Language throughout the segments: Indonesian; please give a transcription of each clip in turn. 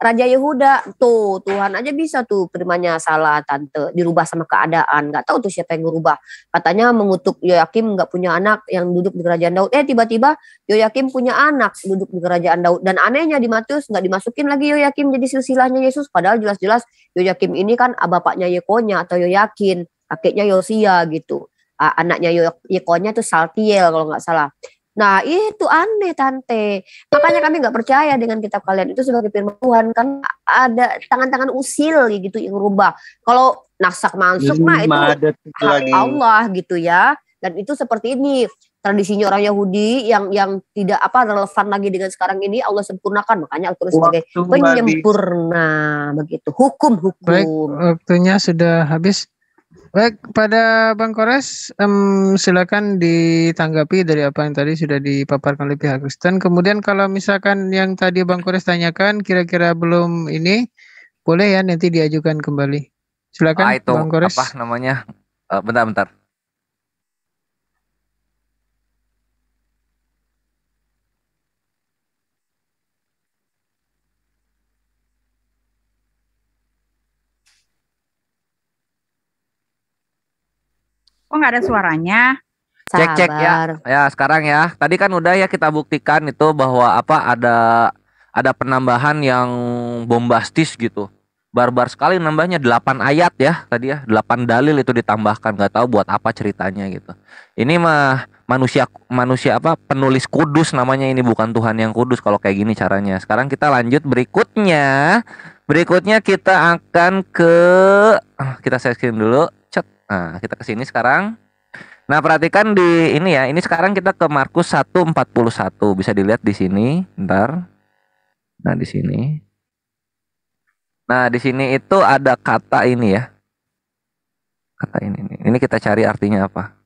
Raja Yehuda. Tuh, Tuhan aja bisa tuh firman-Nya salah tante, dirubah sama keadaan. Nggak tahu tuh siapa yang ngerubah. Katanya mengutuk Yoyakim nggak punya anak yang duduk di kerajaan Daud. Tiba-tiba Yoyakim punya anak duduk di kerajaan Daud. Dan anehnya di Matius nggak dimasukin lagi Yoyakim jadi silsilahnya Yesus. Padahal jelas-jelas Yoyakim ini kan bapaknya Yekonya atau Yoyakin, kakeknya Yosia gitu. Anaknya Yekonya tuh Saltiel kalau nggak salah. Nah itu aneh tante. Makanya kami nggak percaya dengan kitab kalian itu sebagai firman Tuhan. Kan ada tangan-tangan usil gitu yang rubah. Kalau nasak masuk mah itu hak Allah gitu ya. Dan itu seperti ini. Tradisinya orang Yahudi yang tidak relevan lagi dengan sekarang ini Allah sempurnakan. Makanya Al-Quran sebagai penyempurna begitu. Hukum. Baik, waktunya sudah habis. Baik, pada Bang Kores, silakan ditanggapi dari apa yang tadi sudah dipaparkan oleh pihak Kristen. Kemudian kalau misalkan yang tadi Bang Kores tanyakan kira-kira belum ini, boleh ya nanti diajukan kembali. Silakan itu Bang Kores. Apa namanya? Bentar. Kok nggak ada suaranya? Cek ya. Ya sekarang ya. Tadi kan udah ya kita buktikan itu bahwa ada penambahan yang bombastis gitu. Barbar sekali nambahnya 8 ayat ya tadi ya. 8 dalil itu ditambahkan, nggak tahu buat apa ceritanya gitu. Ini mah manusia penulis kudus namanya, ini bukan Tuhan yang kudus kalau kayak gini caranya. Sekarang kita lanjut berikutnya. Berikutnya kita akan kita share screen dulu. Nah, kita ke sini sekarang. Nah, perhatikan di ini ya. Ini sekarang kita ke Markus 1:41. Bisa dilihat di sini, bentar. Nah, di sini. Nah, di sini itu ada kata ini ya. Kata ini. Ini kita cari artinya apa.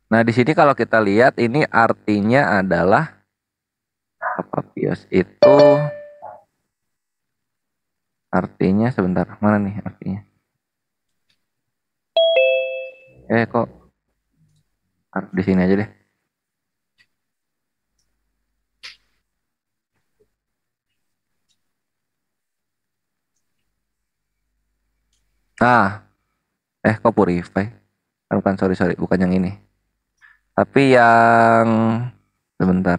Nah, di sini kalau kita lihat ini artinya adalah Papios itu artinya sebentar, mana nih artinya? Kok di sini aja deh. Nah, kok purify? Bukan, sorry, bukan yang ini. Tapi yang sebentar.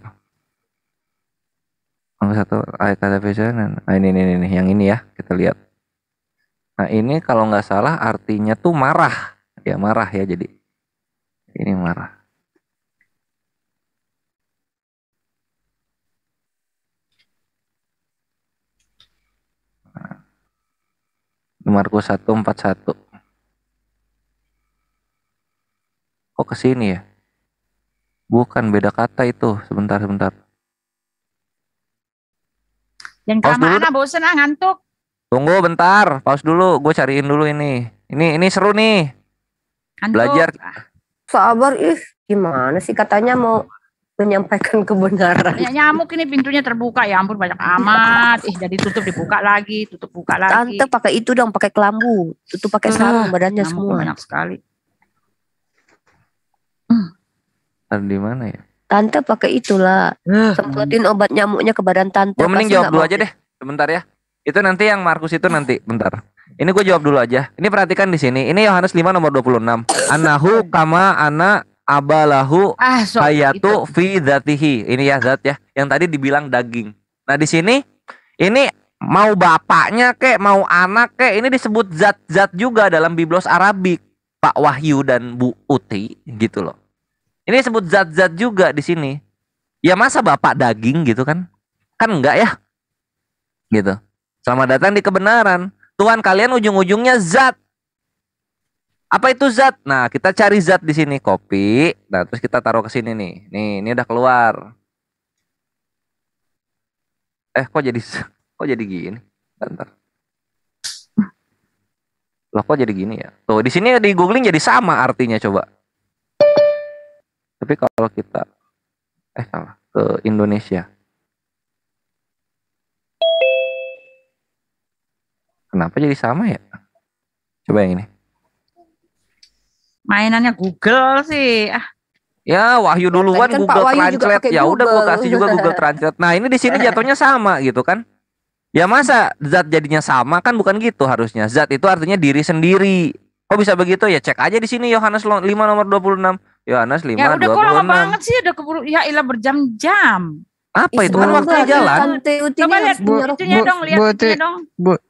Satu ayat kata visionan. Nah, ini yang ini ya, kita lihat. Nah, ini kalau nggak salah artinya tuh marah. Ya, marah ya, jadi ini marah. Nah, Markus 1:41. Kok ke sini ya? Bukan, beda kata itu. Sebentar. Jangan kelamaan, bosen ngantuk. Tunggu bentar, pause dulu. Gue cariin dulu ini. Ini seru nih. Ngantuk. Belajar. Sabar, gimana sih katanya mau menyampaikan kebenaran. Banyak nyamuk ini, pintunya terbuka, ya ampun banyak amat. Jadi tutup dibuka lagi, tutup buka lagi. Tante pakai itu dong, pakai kelambu. Tutup pakai sarung badannya semua. Banyak sekali. Di mana ya? Tante pakai itulah. Semprotin obat nyamuknya ke badan tante. Gue mending jawab dulu aja deh, sebentar ya. Itu nanti yang Markus itu nanti, bentar. Ini gue jawab dulu aja. Ini perhatikan di sini. Ini Yohanes 5 nomor 26. Anahu kama ana abalahu hayatu fi dzatihi. Ini ya zat ya. Yang tadi dibilang daging. Nah, di sini ini mau bapaknya kek, mau anak kek, ini disebut zat-zat juga dalam Biblos Arabik. Pak Wahyu dan Bu Uti gitu loh. Ini disebut zat-zat juga di sini. Ya masa bapak daging gitu kan? Kan enggak ya? Gitu. Selamat datang di kebenaran. Tuhan kalian ujung-ujungnya zat. Apa itu zat? Nah, kita cari zat di sini, copy. Nah, terus kita taruh ke sini nih. Nih, ini udah keluar. Kok jadi gini? Bentar. Loh, kok jadi gini ya? Tuh, di sini di googling jadi sama artinya, coba. Tapi kalau kita salah ke Indonesia. Kenapa jadi sama ya? Coba yang ini. Mainannya Google sih. Ya, Wahyu duluan Tadi kan Pak Google Wahyu juga Translate. pakai Ya udah gue Google. kasih juga Google Translate. Nah, ini di sini jatuhnya sama gitu kan. Ya masa zat jadinya sama kan bukan gitu harusnya. Zat itu artinya diri sendiri. Oh bisa begitu ya, cek aja di sini Yohanes 5 nomor 26. Yohanes 5 Ya udah kok lama 26. banget sih, udah keburu ya ilah berjam-jam. Apa itu kan Sebentar, waktunya jalan. Tante Uti Coba ini lihat harus punya itunya Bu- dong, lihat Bu- itunya dong.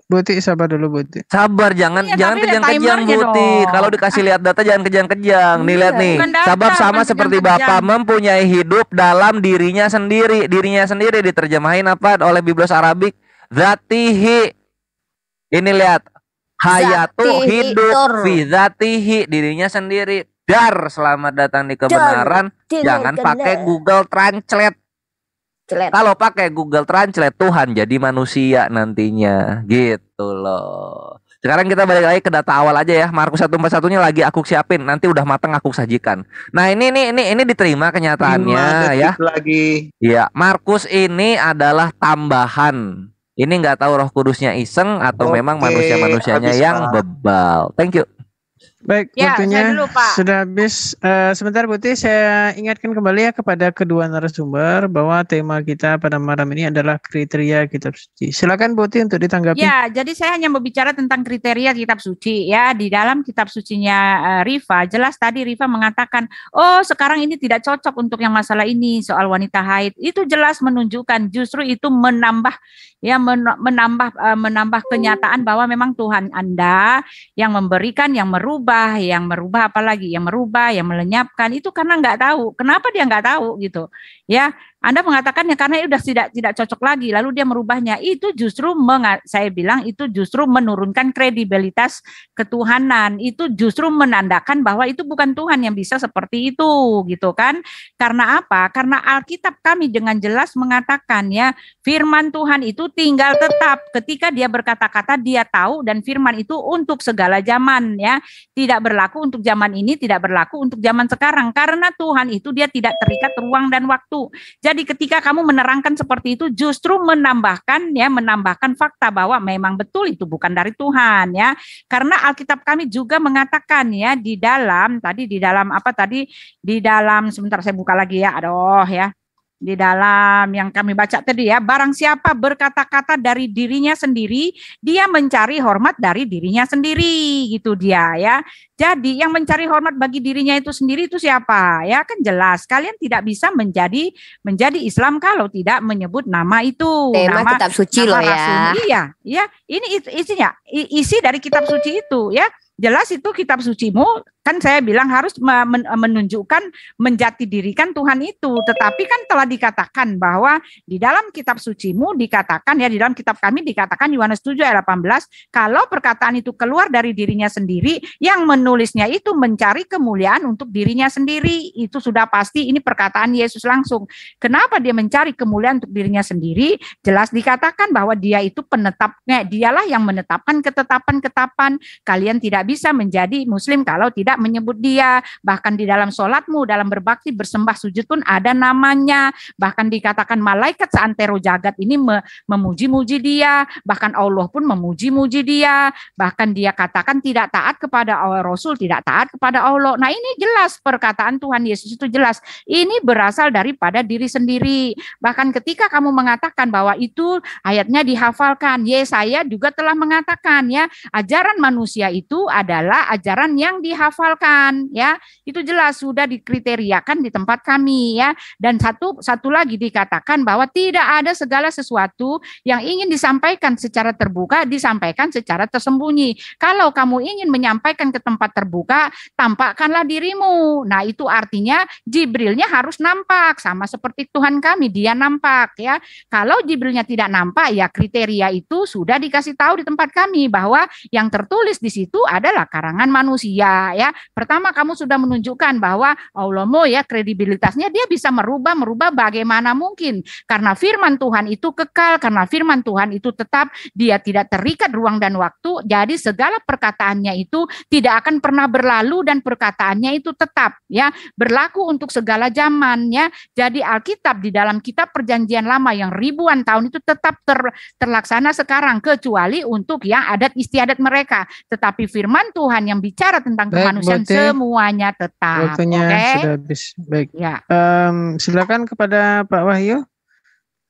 Buti sabar dulu Buti. Sabar, jangan Iya, jangan tapi lihat kejang-kejang timernya Buti. dong. Kalau dikasih lihat data jangan kejang-kejang. Nih Iya, lihat nih. bukan data, Sabab sama bukan seperti kejang-kejang. Bapa mempunyai hidup dalam dirinya sendiri. Dirinya sendiri diterjemahin apa oleh Biblos Arabik? Zatihi. Ini lihat. Hayatu Zatihi, hidup Dor. fi zatihi, dirinya sendiri. Dar, selamat datang di kebenaran. Jangan pakai Google Translate. Celet. Kalau pakai Google Translate Tuhan jadi manusia nantinya gitu loh. Sekarang kita balik lagi ke data awal aja ya. Markus 1:41-nya lagi aku siapin. Nanti udah matang aku sajikan. Nah, ini diterima kenyataannya 5 ya. detik lagi. Iya, Markus ini adalah tambahan. Ini nggak tahu Roh Kudusnya iseng atau Oke, memang manusia-manusianya habis, yang Pak. bebal. Thank you. Baik, Ya, waktunya saya dulu, Pak. sudah habis. Sebentar Buti, saya ingatkan kembali ya kepada kedua narasumber bahwa tema kita pada malam ini adalah kriteria kitab suci. Silakan Buti untuk ditanggapi. Ya, jadi saya hanya berbicara tentang kriteria kitab suci ya. Di dalam kitab sucinya Rifa, jelas tadi Rifa mengatakan, oh sekarang ini tidak cocok untuk yang masalah ini soal wanita haid. Itu jelas menunjukkan justru itu menambah menambah kenyataan bahwa memang Tuhan Anda yang memberikan, yang merubah apalagi, yang merubah, yang melenyapkan itu karena nggak tahu. Kenapa dia nggak tahu gitu? Ya, Anda mengatakannya karena udah tidak cocok lagi, lalu dia merubahnya. Itu justru saya bilang itu justru menurunkan kredibilitas ketuhanan. Itu justru menandakan bahwa itu bukan Tuhan yang bisa seperti itu, gitu kan? Karena apa? Karena Alkitab kami dengan jelas mengatakan ya, firman Tuhan itu tinggal tetap ketika dia berkata-kata dia tahu, dan firman itu untuk segala zaman ya. Tidak berlaku untuk zaman ini, tidak berlaku untuk zaman sekarang, karena Tuhan itu dia tidak terikat ruang dan waktu. Jadi ketika kamu menerangkan seperti itu justru menambahkan fakta bahwa memang betul itu bukan dari Tuhan ya. Karena Alkitab kami juga mengatakan ya di dalam sebentar saya buka lagi ya. Di dalam yang kami baca tadi ya, barang siapa berkata-kata dari dirinya sendiri, dia mencari hormat dari dirinya sendiri, gitu dia ya. Jadi yang mencari hormat bagi dirinya itu sendiri itu siapa? Ya kan jelas, kalian tidak bisa menjadi Islam kalau tidak menyebut nama itu. Tema nama kitab suci loh ya. rasul. Iya, ini isinya, isi dari kitab suci itu ya. Jelas itu kitab sucimu, kan saya bilang harus menunjukkan, menjati dirikan Tuhan itu. Tetapi kan telah dikatakan bahwa di dalam kitab sucimu dikatakan ya, di dalam kitab kami dikatakan Yohanes 7 ayat 18, kalau perkataan itu keluar dari dirinya sendiri, yang menulisnya itu mencari kemuliaan untuk dirinya sendiri. Itu sudah pasti, ini perkataan Yesus langsung. Kenapa dia mencari kemuliaan untuk dirinya sendiri? Jelas dikatakan bahwa dia itu penetapnya, dialah yang menetapkan ketetapan-ketetapan. Kalian tidak bisa menjadi muslim kalau tidak menyebut dia. Bahkan di dalam sholatmu, dalam berbakti, bersembah, sujud pun ada namanya. Bahkan dikatakan malaikat seantero jagat ini memuji-muji dia. Bahkan Allah pun memuji-muji dia. Bahkan dia katakan tidak taat kepada Rasul, tidak taat kepada Allah. Nah ini jelas perkataan Tuhan Yesus itu jelas. Ini berasal daripada diri sendiri. Bahkan ketika kamu mengatakan bahwa itu ayatnya dihafalkan, Yesaya juga telah mengatakan ya, ajaran manusia itu adalah ajaran yang dihafalkan ya. Itu jelas sudah dikriteriakan di tempat kami ya. Dan satu lagi dikatakan bahwa tidak ada segala sesuatu yang ingin disampaikan secara terbuka disampaikan secara tersembunyi. Kalau kamu ingin menyampaikan ke tempat terbuka, tampakkanlah dirimu. Nah, itu artinya Jibrilnya harus nampak sama seperti Tuhan kami, dia nampak ya. Kalau Jibrilnya tidak nampak ya, kriteria itu sudah dikasih tahu di tempat kami bahwa yang tertulis di situ adalah karangan manusia ya. Pertama kamu sudah menunjukkan bahwa Allahmu ya, kredibilitasnya dia bisa merubah bagaimana mungkin, karena firman Tuhan itu kekal, karena firman Tuhan itu tetap, dia tidak terikat ruang dan waktu. Jadi segala perkataannya itu tidak akan pernah berlalu dan perkataannya itu tetap ya berlaku untuk segala zaman ya. Jadi Alkitab di dalam kitab Perjanjian Lama yang ribuan tahun itu tetap terlaksana sekarang, kecuali untuk yang adat istiadat mereka. Tetapi firman Tuhan yang bicara tentang kemanusiaan kemanusiaan Bote, semuanya tetap. waktunya Oke? sudah habis. Baik. Ya. Silakan kepada Pak Wahyu.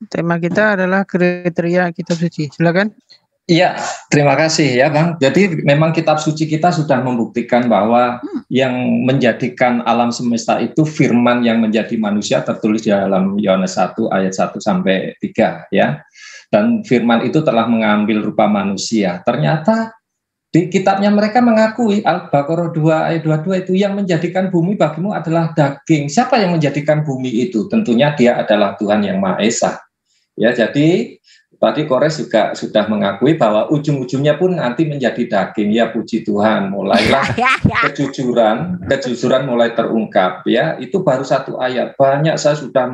Tema kita adalah kriteria kitab suci. Silakan. Iya, terima kasih ya Bang. Jadi memang kitab suci kita sudah membuktikan bahwa yang menjadikan alam semesta itu firman yang menjadi manusia tertulis di dalam Yohanes 1 ayat 1 sampai 3 ya. Dan firman itu telah mengambil rupa manusia. Ternyata di kitabnya mereka mengakui Al-Baqarah 2 ayat 22 itu yang menjadikan bumi bagimu adalah daging. Siapa yang menjadikan bumi itu? Tentunya dia adalah Tuhan yang Maha Esa. Ya, jadi tadi Kores juga sudah mengakui bahwa ujung-ujungnya pun nanti menjadi daging. Ya puji Tuhan, mulailah kejujuran mulai terungkap ya. Itu baru satu ayat. Banyak saya sudah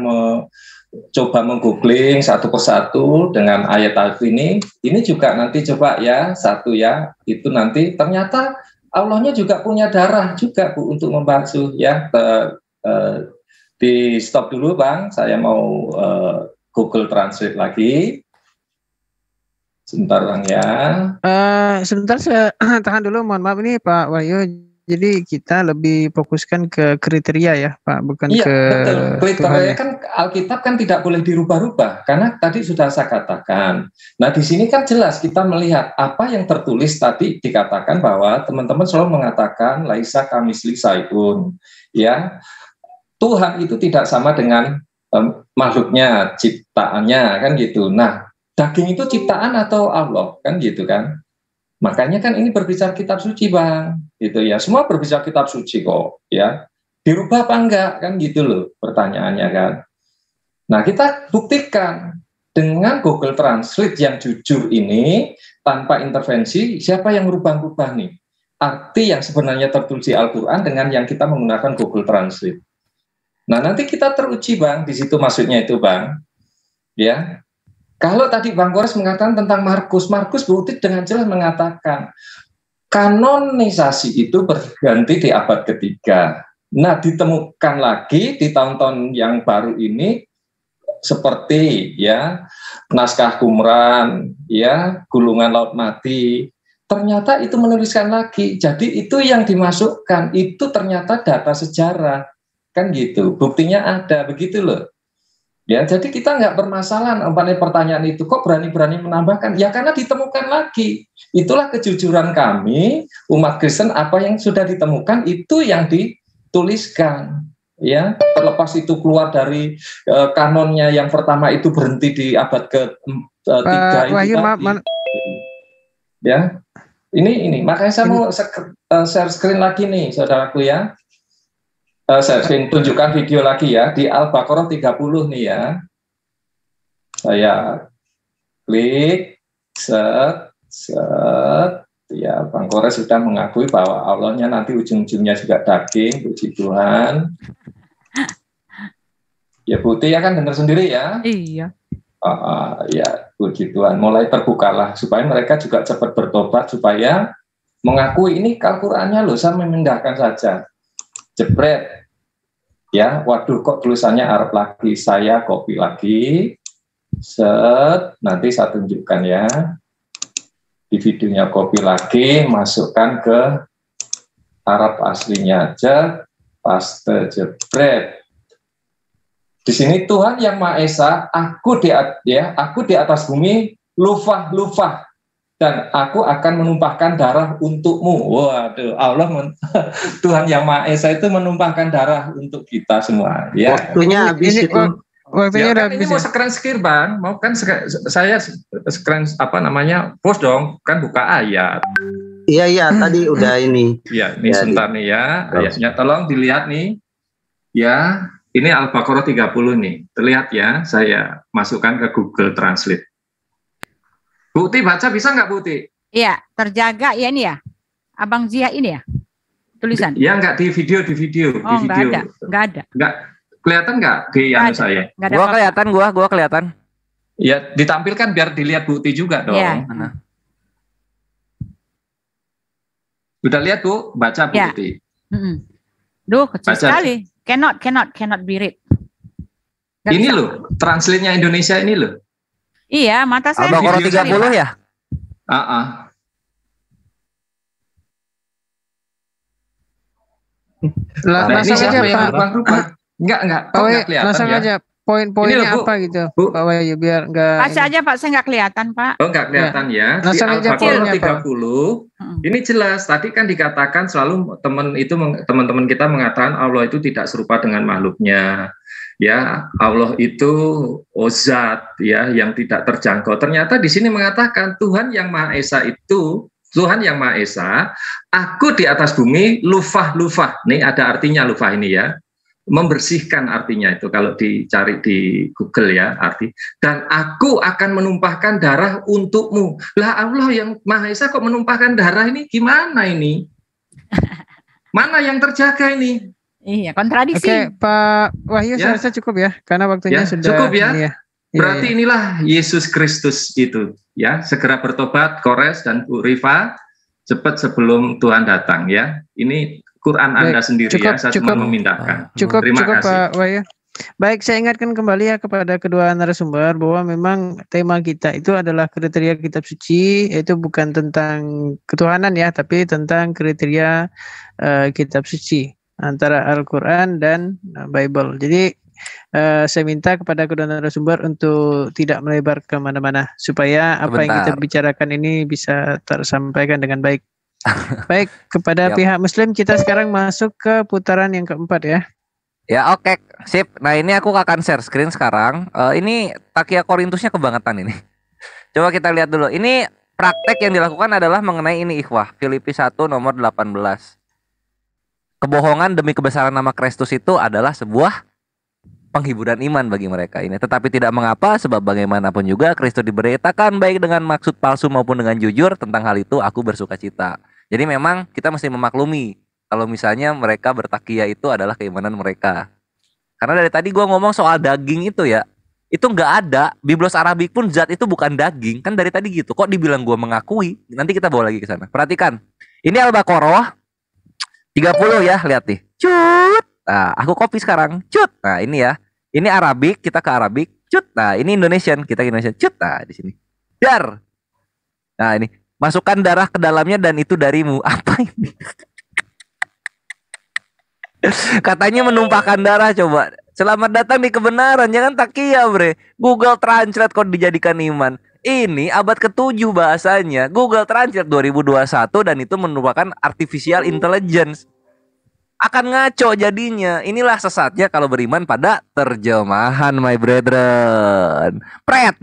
coba menggoogling satu persatu dengan ayat ini. Ini juga nanti coba ya satu ya. Itu nanti ternyata Allahnya juga punya darah juga Bu untuk membasuh ya. Di stop dulu Bang. Saya mau Google Translate lagi. Sebentar Bang ya. Sebentar saya tahan dulu, mohon maaf ini Pak Wahyu. Jadi kita lebih fokuskan ke kriteria ya Pak, bukan iya, ke betul. Kriteria Tuhan, kan Alkitab kan tidak boleh dirubah-rubah karena tadi sudah saya katakan. Nah di sini kan jelas kita melihat apa yang tertulis tadi dikatakan bahwa teman-teman selalu mengatakan laisa kamisli saipun ya. Tuhan itu tidak sama dengan makhluknya, ciptaannya kan gitu. Nah daging itu ciptaan atau Allah kan gitu kan. Makanya kan ini berbicara kitab suci Bang, gitu ya. Semua berbicara kitab suci kok, ya. Dirubah apa enggak kan gitu loh pertanyaannya kan. Nah kita buktikan dengan Google Translate yang jujur ini tanpa intervensi, siapa yang merubah-rubah nih arti yang sebenarnya tertulis di Al-Quran dengan yang kita menggunakan Google Translate. Nah nanti kita teruji Bang, di situ maksudnya itu Bang, ya. Kalau tadi Bang Kores mengatakan tentang Markus bukti dengan jelas mengatakan kanonisasi itu berganti di abad ketiga. Nah, ditemukan lagi di tahun-tahun yang baru ini seperti ya naskah Qumran, ya gulungan laut mati. Ternyata itu menuliskan lagi. Jadi itu yang dimasukkan itu ternyata data sejarah kan gitu. Buktinya ada begitu loh. Ya, jadi kita nggak bermasalah umpamanya pertanyaan itu kok berani-berani menambahkan? Ya karena ditemukan lagi. Itulah kejujuran kami umat Kristen apa yang sudah ditemukan itu yang dituliskan. Ya, terlepas itu keluar dari kanonnya yang pertama itu berhenti di abad ke-3 itu tadi. Ya, ini makanya saya mau share screen lagi nih, saudaraku ya. Saya tunjukkan video lagi ya di Al-Baqarah 30 nih ya. Saya klik set ya Bang Kores sudah mengakui bahwa Allahnya nanti ujung-ujungnya juga daging, puji Tuhan. Ya Putih ya kan dengar sendiri ya. Iya. Ya puji Tuhan. Mulai terbukalah supaya mereka juga cepat bertobat supaya mengakui ini Al-Qur'annya loh, saya memindahkan saja. Jepret ya, waduh kok tulisannya Arab lagi, saya copy lagi, set, nanti saya tunjukkan ya, di videonya copy lagi, masukkan ke Arab aslinya aja, paste jepret. Di sini Tuhan yang Maha Esa, aku di atas bumi, lufah, dan aku akan menumpahkan darah untukmu. Waduh, Allah Tuhan yang Maha Esa itu menumpahkan darah untuk kita semua. Ya. Waktunya habis itu. Waktunya ya, kan ini mau screen Bang, mau kan saya screen post dong, kan buka ayat. Iya tadi udah ini. Iya, ini sebentar nih ya, ayatnya tolong dilihat nih. Ya, ini Al-Baqarah 30 nih. Terlihat ya, saya masukkan ke Google Translate. Bukti baca bisa nggak Bukti? Iya, terjaga ya ini ya. Abang Zia ini ya. Tulisan. Ya nggak di video. Oh, di video. nggak ada. Nggak kelihatan nggak di anu saya? Gua kelihatan, gua kelihatan. Ya ditampilkan biar dilihat Bukti juga dong. Ya. Udah lihat Bu, baca Bukti. Duh, kecil sekali. Cannot be read. Gak ini bisa. Loh, translate-nya Indonesia ini loh. Iya, mata saya. Al-Baqarah 30 ya? Nah, ini langsung siapa aja yang Pak. berubah-ubah? Enggak, Pak kok Wahyu, enggak kelihatan langsung ya? aja Ini poin-poinnya loh, Bu. apa gitu, Bu. Pak Wahyu, biar enggak Baca aja Pak, saya nggak kelihatan Pak. Oh, enggak kelihatan ya. Di Langsung aja Al-Baqarah poinnya, Pak. 30, ini jelas. Tadi kan dikatakan selalu teman-teman kita mengatakan Allah itu tidak serupa dengan makhluknya. Ya, Allah itu zat ya yang tidak terjangkau. Ternyata di sini mengatakan Tuhan yang Maha Esa itu, Tuhan yang Maha Esa, aku di atas bumi lufah-lufah. Nih ada artinya lufah ini ya. Membersihkan artinya itu kalau dicari di Google ya arti. Dan aku akan menumpahkan darah untukmu. Lah Allah yang Maha Esa kok menumpahkan darah ini gimana ini? Mana yang terjaga ini? Iya, kontradiksi. Oke, Pak Wahyu Ya. saya rasa cukup ya, karena waktunya Ya, sudah cukup ya. ini Berarti Iya. inilah Yesus Kristus itu ya. Segera bertobat Kores dan Bu Rifa cepat sebelum Tuhan datang ya. Ini Quran Anda Baik, sendiri cukup, ya. Saya cukup. cuma memindahkan. Cukup Terima kasih. Pak Wahyu. Baik, saya ingatkan kembali ya kepada kedua narasumber bahwa memang tema kita itu adalah kriteria kitab suci, yaitu bukan tentang ketuhanan ya, tapi tentang kriteria kitab suci antara Al-Quran dan Bible. Jadi saya minta kepada kedua narasumber untuk tidak melebar ke mana-mana supaya apa yang kita bicarakan ini bisa tersampaikan dengan baik. Baik, kepada pihak Muslim kita sekarang masuk ke putaran yang keempat ya. Ya oke, sip. Nah ini aku akan share screen sekarang. Ini Takia Korintusnya kebangetan ini. Coba kita lihat dulu. Ini praktek yang dilakukan adalah mengenai ini ikhwah. Filipi 1 nomor 18. Kebohongan demi kebesaran nama Kristus itu adalah sebuah penghiburan iman bagi mereka ini. Tetapi tidak mengapa, sebab bagaimanapun juga Kristus diberitakan baik dengan maksud palsu maupun dengan jujur. Tentang hal itu aku bersuka cita. Jadi memang kita mesti memaklumi kalau misalnya mereka bertakia itu adalah keimanan mereka. Karena dari tadi gue ngomong soal daging itu ya, itu nggak ada. Biblos Arabik pun zat itu bukan daging. Kan dari tadi gitu. Kok dibilang gue mengakui? Nanti kita bawa lagi ke sana. Perhatikan. Ini Al-Baqarah 30 ya, lihat nih. Cut. Nah, aku copy sekarang. Cut. Nah, ini ya. Ini Arabik, kita ke Arabik. Cut. Nah, ini Indonesian, kita ke Indonesian. Cut. Nah, di sini. Dar. Nah, ini. Masukkan darah ke dalamnya dan itu darimu. Apa ini? Katanya menumpahkan darah, coba. Selamat datang di kebenaran, jangan takia, bre. Google Translate kok dijadikan iman. Ini abad ke-7 bahasanya. Google Translate 2021 dan itu merupakan artificial intelligence. Akan ngaco jadinya. Inilah sesatnya kalau beriman pada terjemahan, my brethren. Pret.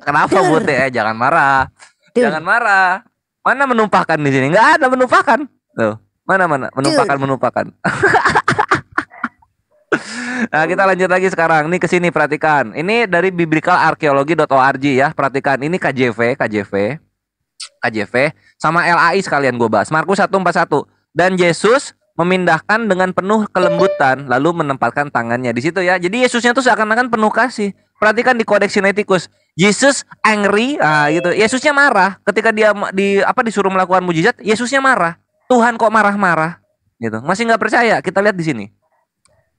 Kenapa Bute? Jangan marah. Jangan marah. Mana menumpahkan di sini? Nggak ada menumpahkan. Tuh, mana menumpahkan. Nah, kita lanjut lagi sekarang. Nih ke sini perhatikan. Ini dari biblicalarchaeology.org ya. Perhatikan. Ini KJV sama LAI sekalian gue bahas. Markus 1:41. Dan Yesus memindahkan dengan penuh kelembutan lalu menempatkan tangannya di situ ya. Jadi Yesusnya tuh seakan-akan penuh kasih. Perhatikan di Codex Sinaiticus. Jesus angry, gitu. Yesusnya marah ketika dia disuruh melakukan mujizat. Yesusnya marah. Tuhan kok marah-marah gitu. Masih nggak percaya? Kita lihat di sini.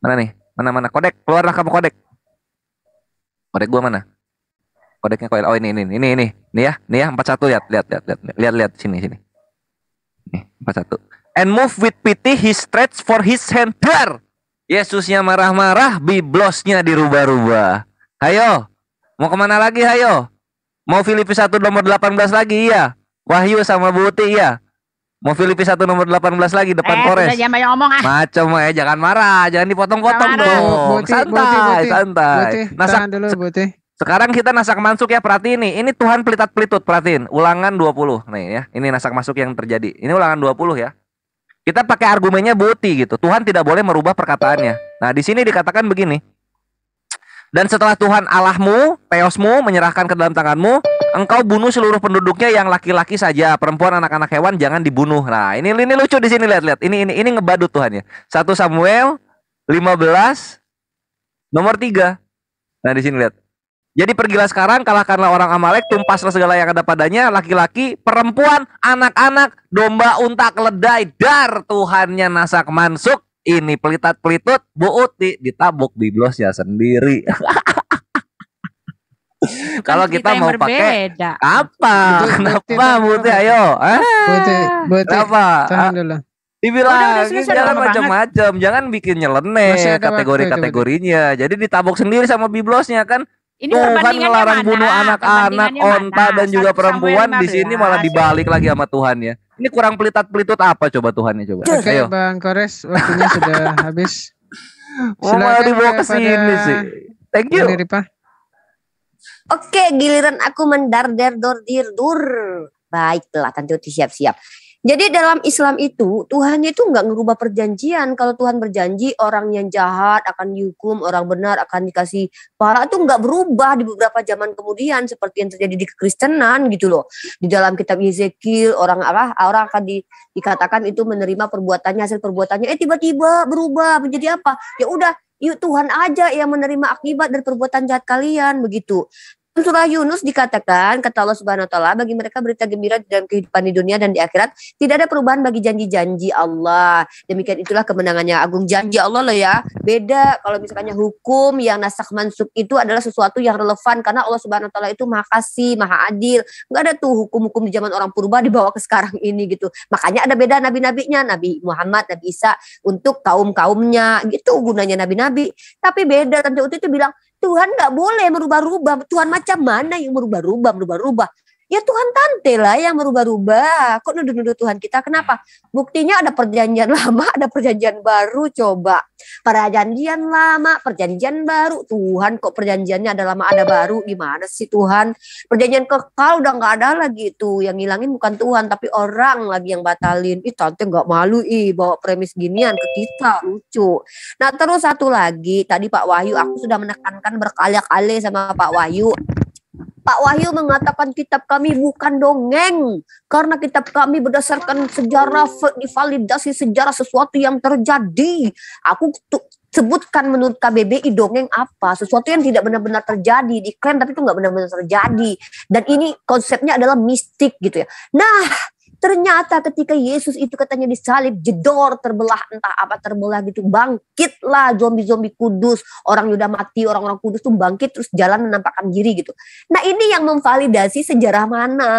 Mana nih? Mana kodek? Keluarlah kamu kodek. Kodek gua mana? Kodeknya koil. Oh ini ya 41 lihat sini. Nih 41. And move with pity he stretched for his hand there. Yesusnya marah-marah, biblosnya dirubah-rubah. Hayo, mau kemana lagi hayo? Mau Filipi 1 nomor 18 lagi iya. Wahyu sama Buti iya. Mau Filipi 1 nomor 18 lagi depan Kores. Jangan banyak ngomong Macam jangan marah, jangan dipotong-potong dong. Santai. Tahan dulu, Buti. Sekarang kita nasak masuk ya, perhatiin nih. Ini Tuhan pelitat-pelitut, perhatiin. Ulangan 20. Nih ya, ini nasak masuk yang terjadi. Ini ulangan 20 ya. Kita pakai argumennya Buti gitu. Tuhan tidak boleh merubah perkataannya. Nah, di sini dikatakan begini. Dan setelah Tuhan Allahmu, Theosmu menyerahkan ke dalam tanganmu, engkau bunuh seluruh penduduknya yang laki-laki saja, perempuan, anak-anak hewan jangan dibunuh. Nah, ini lucu di sini, lihat. Ini ngebadut Tuhan ya. 1 Samuel 15 nomor 3. Nah, di sini lihat. Jadi pergilah sekarang, kalahkanlah orang Amalek, tumpaslah segala yang ada padanya, laki-laki, perempuan, anak-anak, domba, unta, keledai, dar. Tuhannya nasak mansuk. Ini pelitat-pelitut, Bu Uti ditabuk biblosnya sendiri. Kalau kita mau pakai apa? Kenapa Buti? Ayo. Buti, Kenapa? tahan dulu. Dibilang selesai, jangan lama banget. macam-macam, jangan bikin nyeleneh kategori-kategorinya. Jadi ditabok sendiri sama biblosnya kan. Ini Tuhan perbandingannya ngelarang mana? bunuh anak-anak, Perbandingannya onta mana? dan juga 1 Samuel perempuan. Di sini 15. malah dibalik lagi sama Tuhan ya. Ini kurang pelitat-pelitut apa coba Tuhan ya coba. Oke, Ayo. Bang Kores, waktunya sudah habis. Mau malah dibawa ke sini sih. Thank you. Ripa. Oke, giliran aku mendarder-dordir-dur. Baiklah, Tante Uti siap-siap. Jadi dalam Islam itu, Tuhan itu nggak ngerubah perjanjian. Kalau Tuhan berjanji orang yang jahat akan dihukum, orang benar akan dikasih pahala, itu nggak berubah di beberapa zaman kemudian seperti yang terjadi di kekristenan gitu loh. Di dalam kitab Yezekiel orang akan dikatakan itu menerima perbuatannya, hasil perbuatannya, tiba-tiba berubah menjadi apa? Ya udah, yuk Tuhan aja yang menerima akibat dari perbuatan jahat kalian begitu. Surah Yunus dikatakan, kata Allah Subhanahu wa taala, bagi mereka berita gembira dalam kehidupan di dunia dan di akhirat, tidak ada perubahan bagi janji-janji Allah. Demikian itulah kemenangannya agung, janji Allah loh ya. Beda kalau misalnya hukum yang nasakh mansukh itu adalah sesuatu yang relevan karena Allah Subhanahu wa taala itu Maha Kasih, Maha Adil. Enggak ada tuh hukum-hukum di zaman orang purba dibawa ke sekarang ini gitu. Makanya ada beda nabi-nabinya, Nabi Muhammad, Nabi Isa untuk kaum-kaumnya gitu gunanya nabi-nabi. Tapi beda, Tante Uti itu bilang Tuhan nggak boleh merubah-rubah. Tuhan macam mana yang merubah-rubah? Ya Tuhan Tante lah yang merubah-rubah. Kok nuduh-nuduh Tuhan kita? Kenapa? Buktinya ada perjanjian lama, ada perjanjian baru. Coba. Perjanjian lama, perjanjian baru. Tuhan kok perjanjiannya ada lama, ada baru. Gimana sih Tuhan? Perjanjian kekal udah nggak ada lagi itu. Yang ngilangin bukan Tuhan, tapi orang lagi yang batalin. Tante nggak malu bawa premis ginian ke kita. Lucu. Nah terus satu lagi. Tadi Pak Wahyu, aku sudah menekankan berkali-kali sama Pak Wahyu. Pak Wahyu mengatakan kitab kami bukan dongeng. Karena kitab kami berdasarkan sejarah, divalidasi sejarah sesuatu yang terjadi. Aku sebutkan menurut KBBI dongeng apa? Sesuatu yang tidak benar-benar terjadi. Diklaim tapi itu nggak benar-benar terjadi. Dan ini konsepnya adalah mistik gitu ya. Nah, ternyata ketika Yesus itu katanya disalib, jedor terbelah, entah apa terbelah gitu, bangkitlah zombie-zombie kudus, orang Yuda mati, orang-orang kudus tuh bangkit terus jalan menampakkan diri gitu. Nah ini yang memvalidasi sejarah mana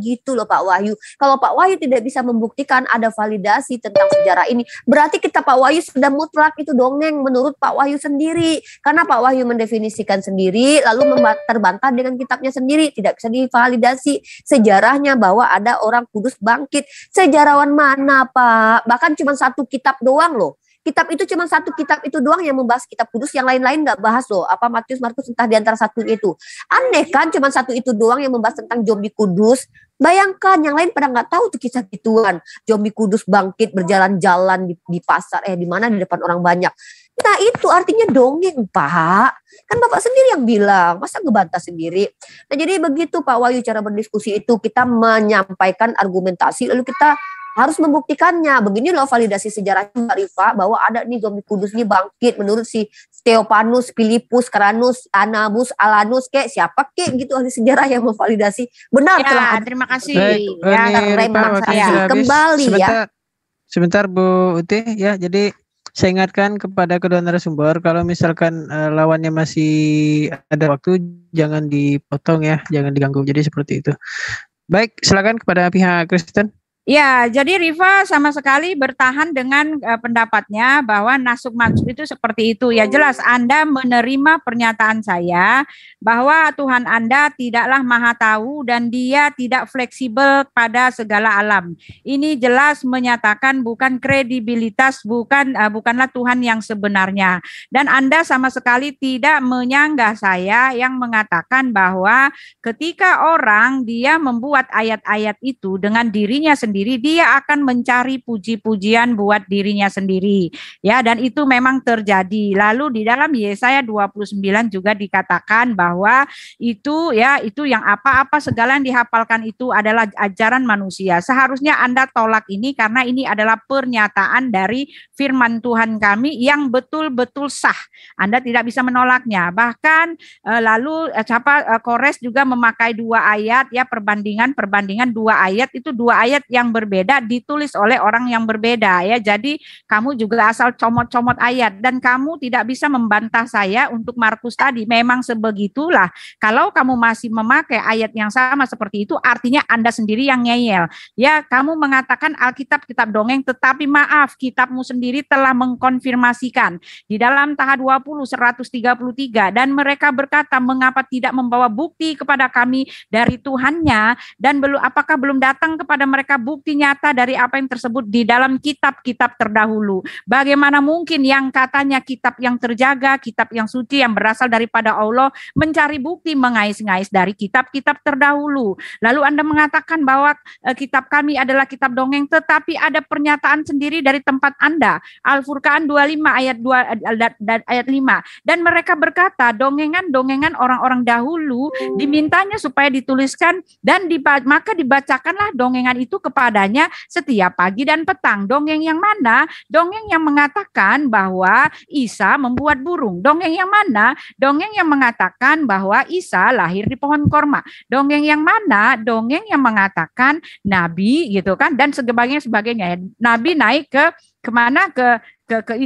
gitu loh Pak Wahyu. Kalau Pak Wahyu tidak bisa membuktikan ada validasi tentang sejarah ini, berarti kita Pak Wahyu sudah mutlak itu dongeng menurut Pak Wahyu sendiri. Karena Pak Wahyu mendefinisikan sendiri, lalu terbantah dengan kitabnya sendiri, tidak bisa divalidasi sejarahnya bahwa ada orang kudus bangkit. Sejarawan mana Pak? Bahkan cuma satu kitab doang loh. Kitab itu cuma satu kitab itu doang yang membahas kitab kudus, yang lain-lain nggak bahas loh. Apa Matius, Markus, entah di antara satu itu. Aneh kan, cuma satu itu doang yang membahas tentang zombie kudus. Bayangkan yang lain pada nggak tahu tuh kisah gituan. Zombie kudus bangkit berjalan-jalan di pasar, di mana di depan orang banyak. Nah itu artinya dongeng Pak. Kan Bapak sendiri yang bilang, masa ngebantah sendiri. Nah jadi begitu Pak Wahyu cara berdiskusi itu, kita menyampaikan argumentasi lalu kita harus membuktikannya. Begini loh validasi sejarahnya Mbak Rifa, bahwa ada nih zombie kudus nih bangkit menurut si Theophanus, Philippus, Caranus, Anabus, Alanus, siapa gitu ahli sejarah yang memvalidasi. Benar ya, telah. Terima kasih. Baik, Terima kasih. Kembali Sebentar Bu Uti ya. Jadi saya ingatkan kepada kedua narasumber, kalau misalkan lawannya masih ada waktu, jangan dipotong ya, jangan diganggu. Jadi seperti itu. Baik, silakan kepada pihak Kristen. Ya, jadi Rifa sama sekali bertahan dengan pendapatnya bahwa nasuk mansuk itu seperti itu. Ya jelas Anda menerima pernyataan saya bahwa Tuhan Anda tidaklah maha tahu dan dia tidak fleksibel pada segala alam. Ini jelas menyatakan bukan kredibilitas, bukanlah Tuhan yang sebenarnya. Dan Anda sama sekali tidak menyanggah saya yang mengatakan bahwa ketika orang dia membuat ayat-ayat itu dengan dirinya sendiri, dia akan mencari puji-pujian buat dirinya sendiri. Ya, dan itu memang terjadi. Lalu di dalam Yesaya 29 juga dikatakan bahwa itu yang apa-apa segala yang dihafalkan itu adalah ajaran manusia. Seharusnya Anda tolak ini karena ini adalah pernyataan dari firman Tuhan kami yang betul-betul sah. Anda tidak bisa menolaknya. Bahkan lalu Kores juga memakai dua ayat ya, perbandingan dua ayat itu dua ayat yang yang berbeda ditulis oleh orang yang berbeda ya. Jadi kamu juga asal comot-comot ayat dan kamu tidak bisa membantah saya untuk Markus tadi. Memang sebegitulah. Kalau kamu masih memakai ayat yang sama seperti itu, artinya Anda sendiri yang ngeyel. Ya, kamu mengatakan Alkitab kitab dongeng, tetapi maaf, kitabmu sendiri telah mengkonfirmasikan di dalam Taha 20 133, dan mereka berkata, mengapa tidak membawa bukti kepada kami dari Tuhannya, dan apakah belum datang kepada mereka bukti nyata dari apa yang tersebut di dalam kitab-kitab terdahulu. Bagaimana mungkin yang katanya kitab yang terjaga, kitab yang suci yang berasal daripada Allah, mencari bukti mengais-ngais dari kitab-kitab terdahulu. Lalu Anda mengatakan bahwa kitab kami adalah kitab dongeng, tetapi ada pernyataan sendiri dari tempat Anda. Al-Furqan 25 ayat 2 ayat 5. Dan mereka berkata, dongengan-dongengan orang-orang dahulu dimintanya supaya dituliskan dan maka dibacakanlah dongengan itu kepadanya setiap pagi dan petang. Dongeng yang mana? Dongeng yang mengatakan bahwa Isa membuat burung. Dongeng yang mana? Dongeng yang mengatakan bahwa Isa lahir di pohon korma. Dongeng yang mana? Dongeng yang mengatakan Nabi gitu kan dan sebagainya. Nabi naik ke kemana ke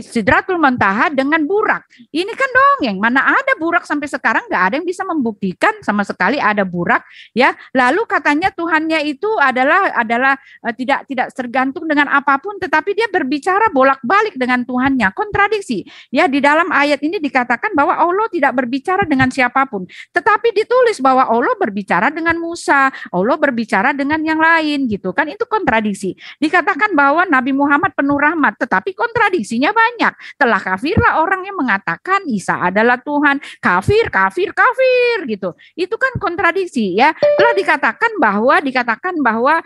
Sidratul Muntaha dengan burak. Ini kan dongeng. Mana ada burak sampai sekarang, nggak ada yang bisa membuktikan sama sekali ada burak ya. Lalu katanya Tuhannya itu adalah tidak tergantung dengan apapun, tetapi dia berbicara bolak-balik dengan Tuhannya. Kontradiksi. Ya, di dalam ayat ini dikatakan bahwa Allah tidak berbicara dengan siapapun, tetapi ditulis bahwa Allah berbicara dengan Musa, Allah berbicara dengan yang lain gitu kan. Itu kontradiksi. Dikatakan bahwa Nabi Muhammad penuh rahmat, tetapi kontradiksi banyak. Telah kafirlah orang yang mengatakan Isa adalah Tuhan. Kafir gitu. Itu kan kontradiksi ya. Telah dikatakan bahwa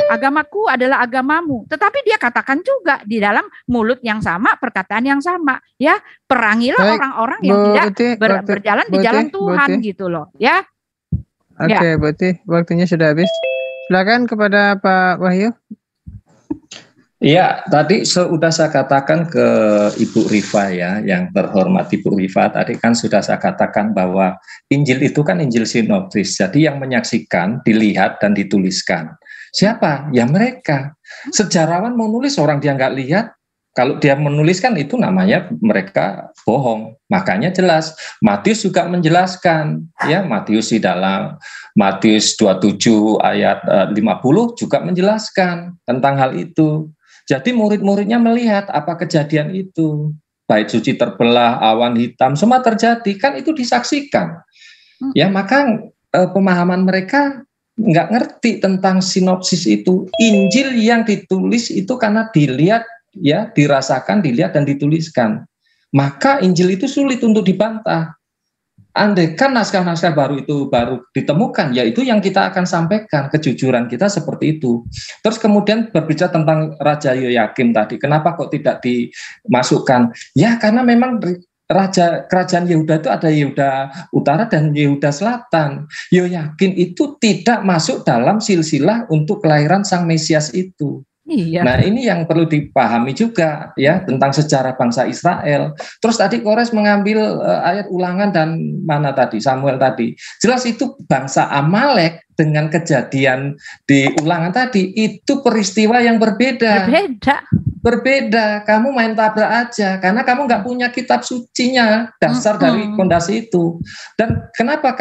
agamaku adalah agamamu. Tetapi dia katakan juga di dalam mulut yang sama, perkataan yang sama ya. Perangilah orang-orang yang tidak berjalan di jalan Tuhan gitu loh ya. Oke, berarti waktunya sudah habis. Silakan kepada Pak Wahyu. Iya, tadi sudah saya katakan ke Ibu Rifa ya, yang terhormat Ibu Rifa, tadi kan sudah saya katakan bahwa Injil itu kan Injil sinoptis, jadi yang menyaksikan, dilihat dan dituliskan. Siapa? Ya mereka. Sejarawan mau nulis, orang dia nggak lihat, kalau dia menuliskan itu namanya mereka bohong. Makanya jelas, Matius juga menjelaskan, ya Matius di dalam Matius 27 ayat 50 juga menjelaskan tentang hal itu. Jadi murid-muridnya melihat apa kejadian itu. Bait suci terbelah, awan hitam, semua terjadi. Kan itu disaksikan. Ya, maka pemahaman mereka nggak ngerti tentang sinopsis itu. Injil yang ditulis itu karena dilihat, ya, dirasakan, dilihat, dan dituliskan. Maka Injil itu sulit untuk dibantah. Andai kan naskah-naskah baru itu baru ditemukan, yaitu yang kita akan sampaikan, kejujuran kita seperti itu. Terus kemudian berbicara tentang Raja Yoyakim tadi, kenapa kok tidak dimasukkan? Ya karena memang kerajaan Yehuda itu ada Yehuda Utara dan Yehuda Selatan. Yoyakim itu tidak masuk dalam silsilah untuk kelahiran Sang Mesias itu. Iya. Nah ini yang perlu dipahami juga ya tentang sejarah bangsa Israel. Terus tadi Kores mengambil ayat Ulangan dan mana tadi Samuel tadi. Jelas itu bangsa Amalek dengan kejadian di Ulangan tadi itu peristiwa yang berbeda. Berbeda. Kamu main tabrak aja karena kamu nggak punya kitab sucinya dasar dari fondasi itu. Dan kenapa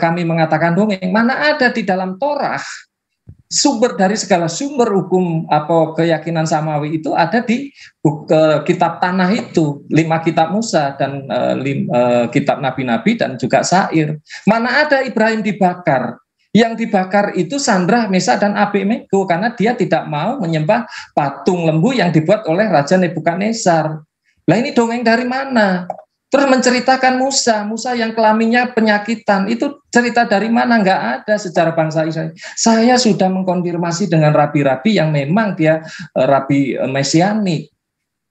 kami mengatakan dongeng? Mana ada di dalam Torah? Sumber dari segala sumber hukum apa keyakinan samawi itu ada di kitab tanah itu, 5 kitab Musa dan kitab nabi-nabi dan juga Syair. Mana ada Ibrahim dibakar? Yang dibakar itu Sandra, Mesa dan Abednego karena dia tidak mau menyembah patung lembu yang dibuat oleh Raja Nebukadnezar. Lah ini dongeng dari mana? Terus menceritakan Musa yang kelaminnya penyakitan, itu cerita dari mana? Nggak ada sejarah bangsa Israel. Saya sudah mengkonfirmasi dengan rabi-rabi yang memang dia rabi mesianik.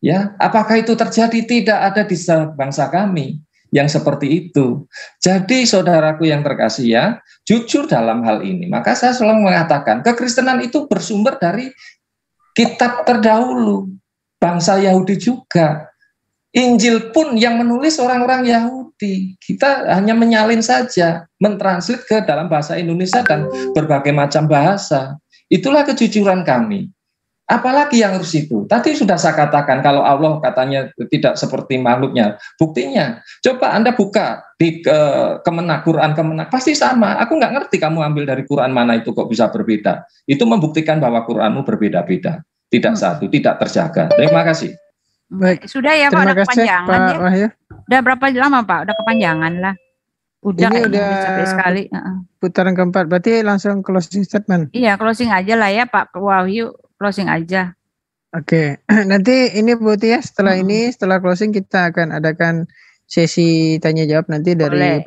Ya, apakah itu terjadi? Tidak ada di bangsa kami yang seperti itu. Jadi saudaraku yang terkasih ya, jujur dalam hal ini. Maka saya selalu mengatakan, kekristenan itu bersumber dari kitab terdahulu, bangsa Yahudi juga. Injil pun yang menulis orang-orang Yahudi. Kita hanya menyalin saja, mentranslate ke dalam bahasa Indonesia dan berbagai macam bahasa. Itulah kejujuran kami. Apalagi yang harus itu? Tadi sudah saya katakan kalau Allah katanya tidak seperti makhluknya. Buktinya, coba Anda buka di Quran Kemenak, pasti sama. Aku nggak ngerti kamu ambil dari Quran mana itu kok bisa berbeda. Itu membuktikan bahwa Quranmu berbeda-beda, tidak satu, tidak terjaga. Terima kasih. Baik, sudah ya Pak, udah kepanjangan Pak Wahyu. Udah berapa lama Pak? Udah kepanjangan lah. Udah capek sekali. Putaran keempat, berarti langsung closing statement. Iya, closing aja lah ya Pak Wahyu. Closing aja. Oke, nanti ini Bu Tia, setelah ini, setelah closing kita akan adakan sesi tanya jawab nanti dari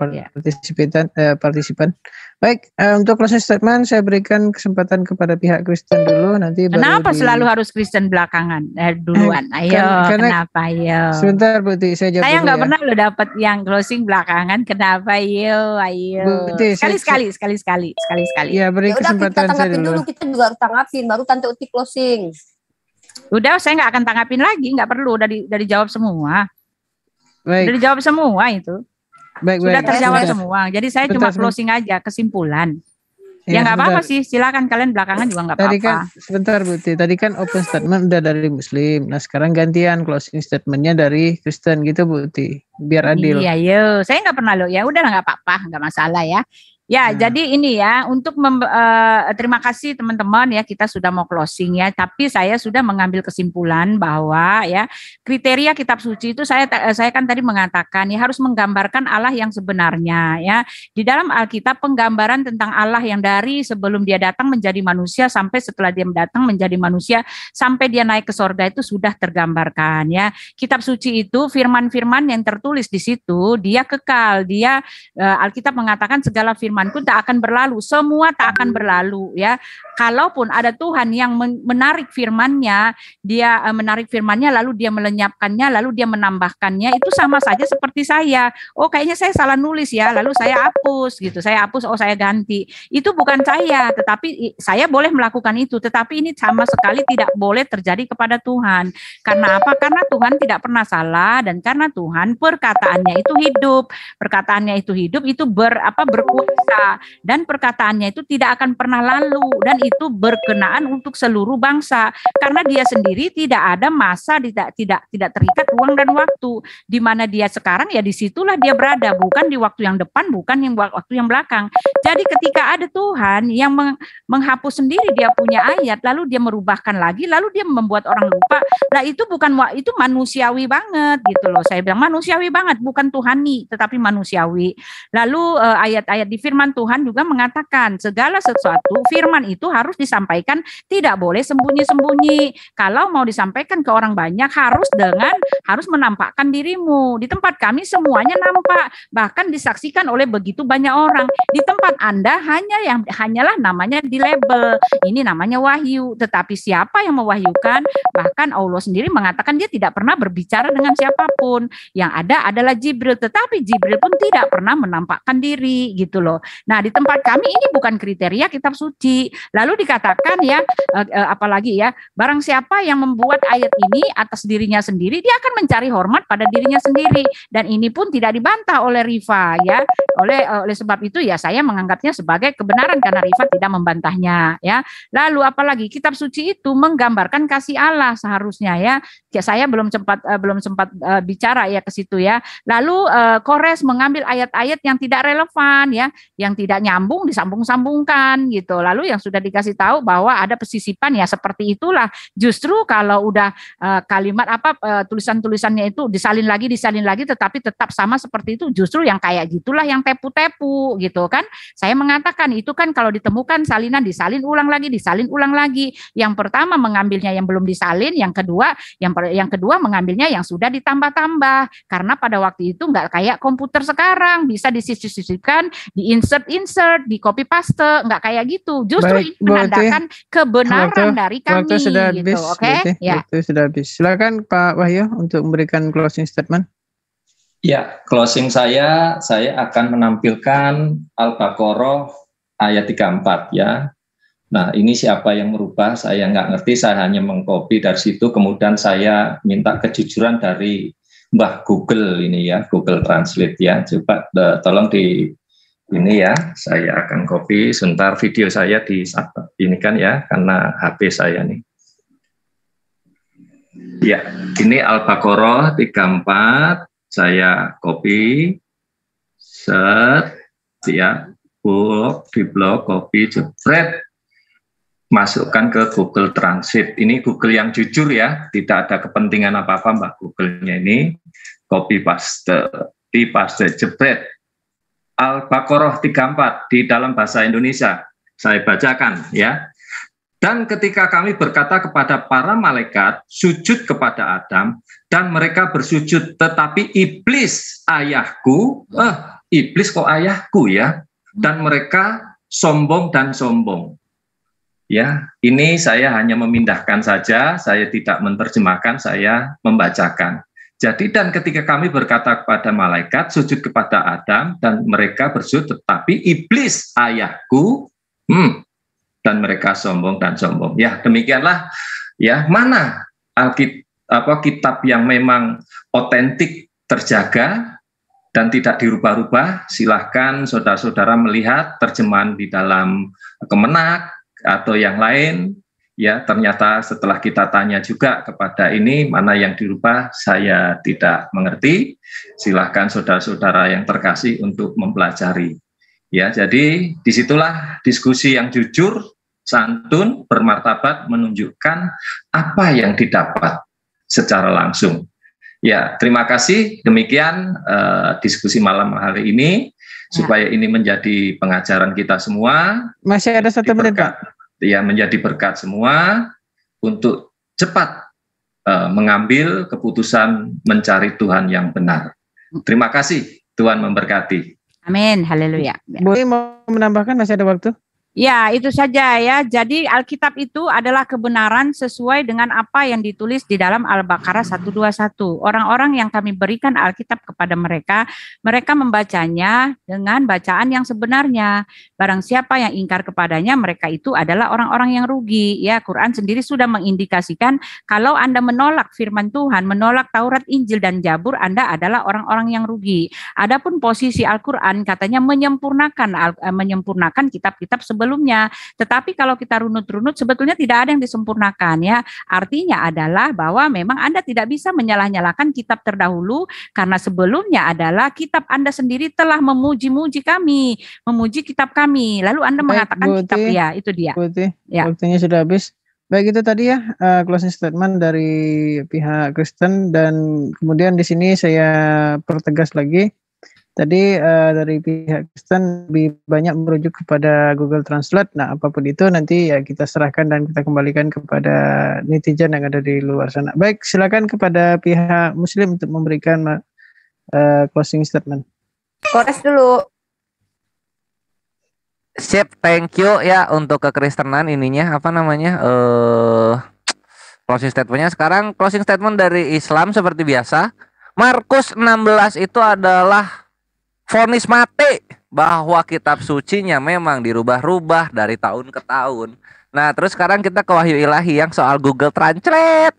partisipan. Baik, untuk closing statement saya berikan kesempatan kepada pihak Kristen dulu. Nanti kenapa selalu harus Kristen belakangan duluan? Ayo, kenapa ayo? Sebentar Bu Tia, saya jawab. Saya nggak pernah lo dapat yang closing belakangan. Kenapa? Ayo. Bu Tia, sekali. Ya, beri kesempatan kita tanggapin dulu. Kita juga harus tanggapin, baru Tante Uti closing. Udah, saya nggak akan tanggapin lagi, nggak perlu. Udah dijawab semua. Baik. Udah dijawab semua itu. Sudah terjawab semua. Jadi saya cuma closing aja, kesimpulan. Ya nggak apa-apa sih, silakan kalian belakangan juga nggak apa-apa. Tadi kan sebentar Bu Tia, tadi kan open statement udah dari Muslim. Nah sekarang gantian closing statementnya dari Kristen gitu Bu Tia, biar adil. Iya, saya nggak pernah ya udah nggak apa-apa, nggak masalah ya. Ya, jadi ini ya untuk terima kasih teman-teman ya, kita sudah mau closing ya, tapi saya sudah mengambil kesimpulan bahwa ya kriteria kitab suci itu saya kan tadi mengatakan ya harus menggambarkan Allah yang sebenarnya ya. Di dalam Alkitab penggambaran tentang Allah yang dari sebelum dia datang menjadi manusia sampai setelah dia datang menjadi manusia sampai dia naik ke sorga itu sudah tergambarkan ya. Kitab suci itu firman-firman yang tertulis di situ dia kekal, dia Alkitab mengatakan segala firmanku tak akan berlalu, semua tak akan berlalu ya. Kalaupun ada Tuhan yang menarik firman-Nya, dia menarik firman-Nya lalu dia melenyapkannya, lalu dia menambahkannya, itu sama saja seperti saya. Oh, kayaknya saya salah nulis ya, lalu saya hapus gitu. Saya hapus, oh saya ganti. Itu bukan saya, tetapi saya boleh melakukan itu, tetapi ini sama sekali tidak boleh terjadi kepada Tuhan. Karena apa? Karena Tuhan tidak pernah salah dan karena Tuhan perkataannya itu hidup. Perkataannya itu hidup, itu berkuasa dan perkataannya itu tidak akan pernah lalu dan itu berkenaan untuk seluruh bangsa karena dia sendiri tidak ada masa, tidak terikat ruang dan waktu. Di mana dia sekarang ya disitulah dia berada, bukan di waktu yang depan, bukan yang waktu yang belakang. Jadi ketika ada Tuhan yang menghapus sendiri dia punya ayat lalu dia merubahkan lagi lalu dia membuat orang lupa, nah itu itu manusiawi banget gitu loh. Saya bilang manusiawi banget, bukan Tuhani tetapi manusiawi. Lalu ayat-ayat di firman Tuhan juga mengatakan segala sesuatu firman itu harus disampaikan, tidak boleh sembunyi-sembunyi. Kalau mau disampaikan ke orang banyak harus menampakkan dirimu. Di tempat kami semuanya nampak, bahkan disaksikan oleh begitu banyak orang. Di tempat Anda hanyalah namanya di label. Ini namanya wahyu, tetapi siapa yang mewahyukan? Bahkan Allah sendiri mengatakan dia tidak pernah berbicara dengan siapapun. Yang ada adalah Jibril, tetapi Jibril pun tidak pernah menampakkan diri gitu loh. Nah, di tempat kami ini bukan kriteria kitab suci. Lalu dikatakan ya, apalagi ya, barang siapa yang membuat ayat ini atas dirinya sendiri, dia akan mencari hormat pada dirinya sendiri. Dan ini pun tidak dibantah oleh Rifa ya. Oleh sebab itu ya saya menganggapnya sebagai kebenaran karena Rifa tidak membantahnya ya. Lalu apalagi kitab suci itu menggambarkan kasih Allah seharusnya ya. Saya belum sempat bicara ya ke situ ya. Lalu Kores mengambil ayat-ayat yang tidak relevan ya, yang tidak nyambung disambung-sambungkan gitu. Lalu yang sudah dikasih tahu bahwa ada pesisipan ya seperti itulah. Justru kalau udah kalimat tulisan-tulisannya itu disalin lagi tetapi tetap sama seperti itu, justru yang kayak gitulah yang tepu-tepu gitu kan. Saya mengatakan itu kan kalau ditemukan salinan disalin ulang lagi. Yang pertama mengambilnya yang belum disalin, yang kedua mengambilnya yang sudah ditambah-tambah. Karena pada waktu itu nggak kayak komputer sekarang bisa disisipkan, di-insert, di copy paste, nggak kayak gitu. Justru ini menandakan kebenaran dari kami. Waktu sudah habis, gitu. Oke? Ya. Waktu sudah habis. Silakan Pak Wahyu untuk memberikan closing statement. Ya, closing saya akan menampilkan Al-Baqarah ayat 34 ya. Nah, ini siapa yang merubah? Saya nggak ngerti, saya hanya mengcopy dari situ, kemudian saya minta kejujuran dari Mbah Google ini ya, Google Translate ya. Coba tolong di ini ya, saya akan copy sebentar video saya di ini kan ya, karena HP saya nih. Ya, ini Al-Baqarah 34, saya copy, set, ya, di blog, copy, jepret, masukkan ke Google Translate. Ini Google yang jujur ya, tidak ada kepentingan apa-apa Mbak Google-nya ini. Copy paste, di paste, jepret. Al-Baqarah 34 di dalam bahasa Indonesia. Saya bacakan ya. Dan ketika kami berkata kepada para malaikat, sujud kepada Adam, dan mereka bersujud, tetapi iblis ayahku, iblis kok ayahku ya, dan mereka sombong dan sombong. Ya, ini saya hanya memindahkan saja, saya tidak menerjemahkan, saya membacakan. Jadi dan ketika kami berkata kepada malaikat, sujud kepada Adam, dan mereka bersujud, tetapi iblis ayahku, dan mereka sombong dan sombong. Ya, demikianlah ya, mana kitab yang memang otentik, terjaga dan tidak dirubah-rubah. Silahkan saudara-saudara melihat terjemahan di dalam Kemenak atau yang lain. Ya, ternyata setelah kita tanya juga kepada ini mana yang dirubah, saya tidak mengerti. Silahkan saudara-saudara yang terkasih untuk mempelajari. Ya, jadi disitulah diskusi yang jujur, santun, bermartabat, menunjukkan apa yang didapat secara langsung. Ya, terima kasih. Demikian diskusi malam hari ini, supaya ini menjadi pengajaran kita semua. Masih ada 1 menit, Pak. Ya, menjadi berkat semua untuk cepat mengambil keputusan mencari Tuhan yang benar. Terima kasih. Tuhan memberkati. Amin, haleluya. Boleh mau menambahkan, masih ada waktu? Ya, itu saja ya. Jadi Alkitab itu adalah kebenaran sesuai dengan apa yang ditulis di dalam Al-Baqarah 121. Orang-orang yang kami berikan Alkitab kepada mereka, mereka membacanya dengan bacaan yang sebenarnya. Barang siapa yang ingkar kepadanya, mereka itu adalah orang-orang yang rugi. Ya, Quran sendiri sudah mengindikasikan kalau Anda menolak firman Tuhan, menolak Taurat, Injil, dan Zabur, Anda adalah orang-orang yang rugi. Adapun posisi Al-Quran katanya menyempurnakan kitab-kitab sebelumnya. Tetapi kalau kita runut-runut sebetulnya tidak ada yang disempurnakan ya. Artinya adalah bahwa memang Anda tidak bisa menyalah-nyalahkan kitab terdahulu karena sebelumnya adalah kitab Anda sendiri telah memuji-muji kami, memuji kitab kami. Lalu Anda mengatakan kitab ya, itu dia. Ya. Waktunya sudah habis. Baik, itu tadi ya closing statement dari pihak Kristen, dan kemudian di sini saya pertegas lagi. Tadi dari pihak Kristen lebih banyak merujuk kepada Google Translate. Nah, apapun itu nanti ya kita serahkan dan kita kembalikan kepada netizen yang ada di luar sana. Baik, silakan kepada pihak Muslim untuk memberikan closing statement. Kores dulu. Sip, thank you ya untuk kekristenan ininya apa namanya closing statementnya. Sekarang closing statement dari Islam seperti biasa. Markus 16 itu adalah vonis mati bahwa kitab sucinya memang dirubah-rubah dari tahun ke tahun. Nah, terus sekarang kita ke Wahyu Ilahi yang soal Google Translate.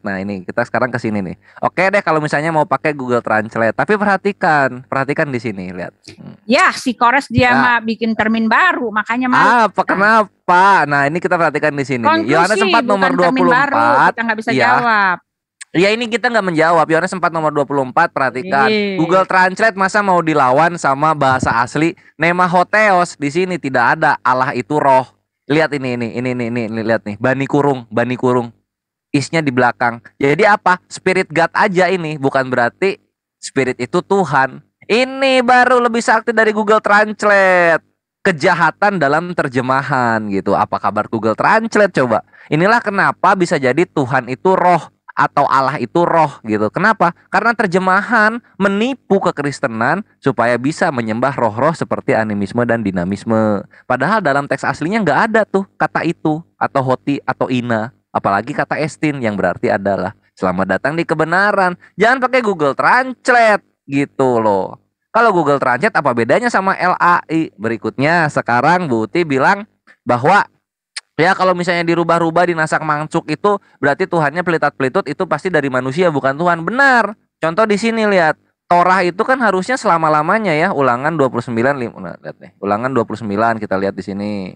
Nah, ini kita sekarang ke sini nih. Oke deh kalau misalnya mau pakai Google Translate, tapi perhatikan di sini, lihat. Ya, si Kores dia mah bikin termin baru, makanya kenapa? Nah, ini kita perhatikan di sini nih. Yohanes 4 nomor 24. Baru, kita nggak bisa jawab. Ya, ini kita nggak menjawab. Yohanes 4 nomor 24, perhatikan. Google Translate masa mau dilawan sama bahasa asli. Nema hoteos di sini tidak ada, Allah itu roh. Lihat ini lihat nih. Bani kurung. Isnya di belakang. Jadi apa? Spirit God aja ini, bukan berarti spirit itu Tuhan. Ini baru lebih sakti dari Google Translate. Kejahatan dalam terjemahan gitu. Apa kabar Google Translate coba? Inilah kenapa bisa jadi Tuhan itu roh atau Allah itu roh gitu. Kenapa? Karena terjemahan menipu kekristenan supaya bisa menyembah roh-roh seperti animisme dan dinamisme. Padahal dalam teks aslinya nggak ada tuh kata itu, atau hoti atau ina. Apalagi kata estin yang berarti adalah. Selamat datang di kebenaran. Jangan pakai Google Translate gitu loh. Kalau Google Translate apa bedanya sama LAI? Berikutnya sekarang Bu Uti bilang bahwa ya kalau misalnya dirubah-rubah di nasak mangsuk itu berarti Tuhannya pelitat-pelitut, itu pasti dari manusia bukan Tuhan. Benar. Contoh di sini lihat. Torah itu kan harusnya selama-lamanya ya. Ulangan 29 lihat nih. Ulangan 29 kita lihat di sini.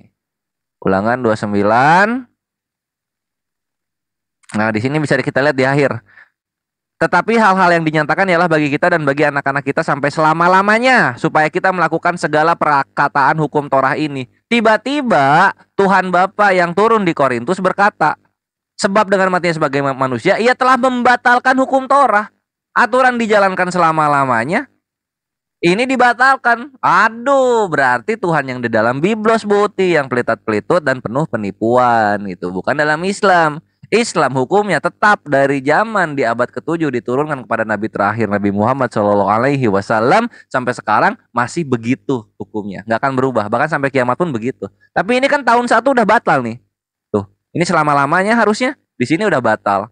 Ulangan 29. Nah, di sini bisa kita lihat di akhir. Tetapi hal-hal yang dinyatakan ialah bagi kita dan bagi anak-anak kita sampai selama-lamanya, supaya kita melakukan segala perkataan hukum Torah ini. Tiba-tiba Tuhan Bapa yang turun di Korintus berkata, sebab dengan matinya sebagai manusia, ia telah membatalkan hukum Torah. Aturan dijalankan selama-lamanya, ini dibatalkan. Aduh, berarti Tuhan yang di dalam biblos buti, yang pelitat-pelitut dan penuh penipuan. Itu bukan dalam Islam. Islam hukumnya tetap dari zaman di abad ke-7 diturunkan kepada Nabi terakhir Nabi Muhammad SAW sampai sekarang masih begitu hukumnya, nggak akan berubah, bahkan sampai kiamat pun begitu. Tapi ini kan tahun 1 udah batal nih, tuh ini selama-lamanya harusnya di sini udah batal.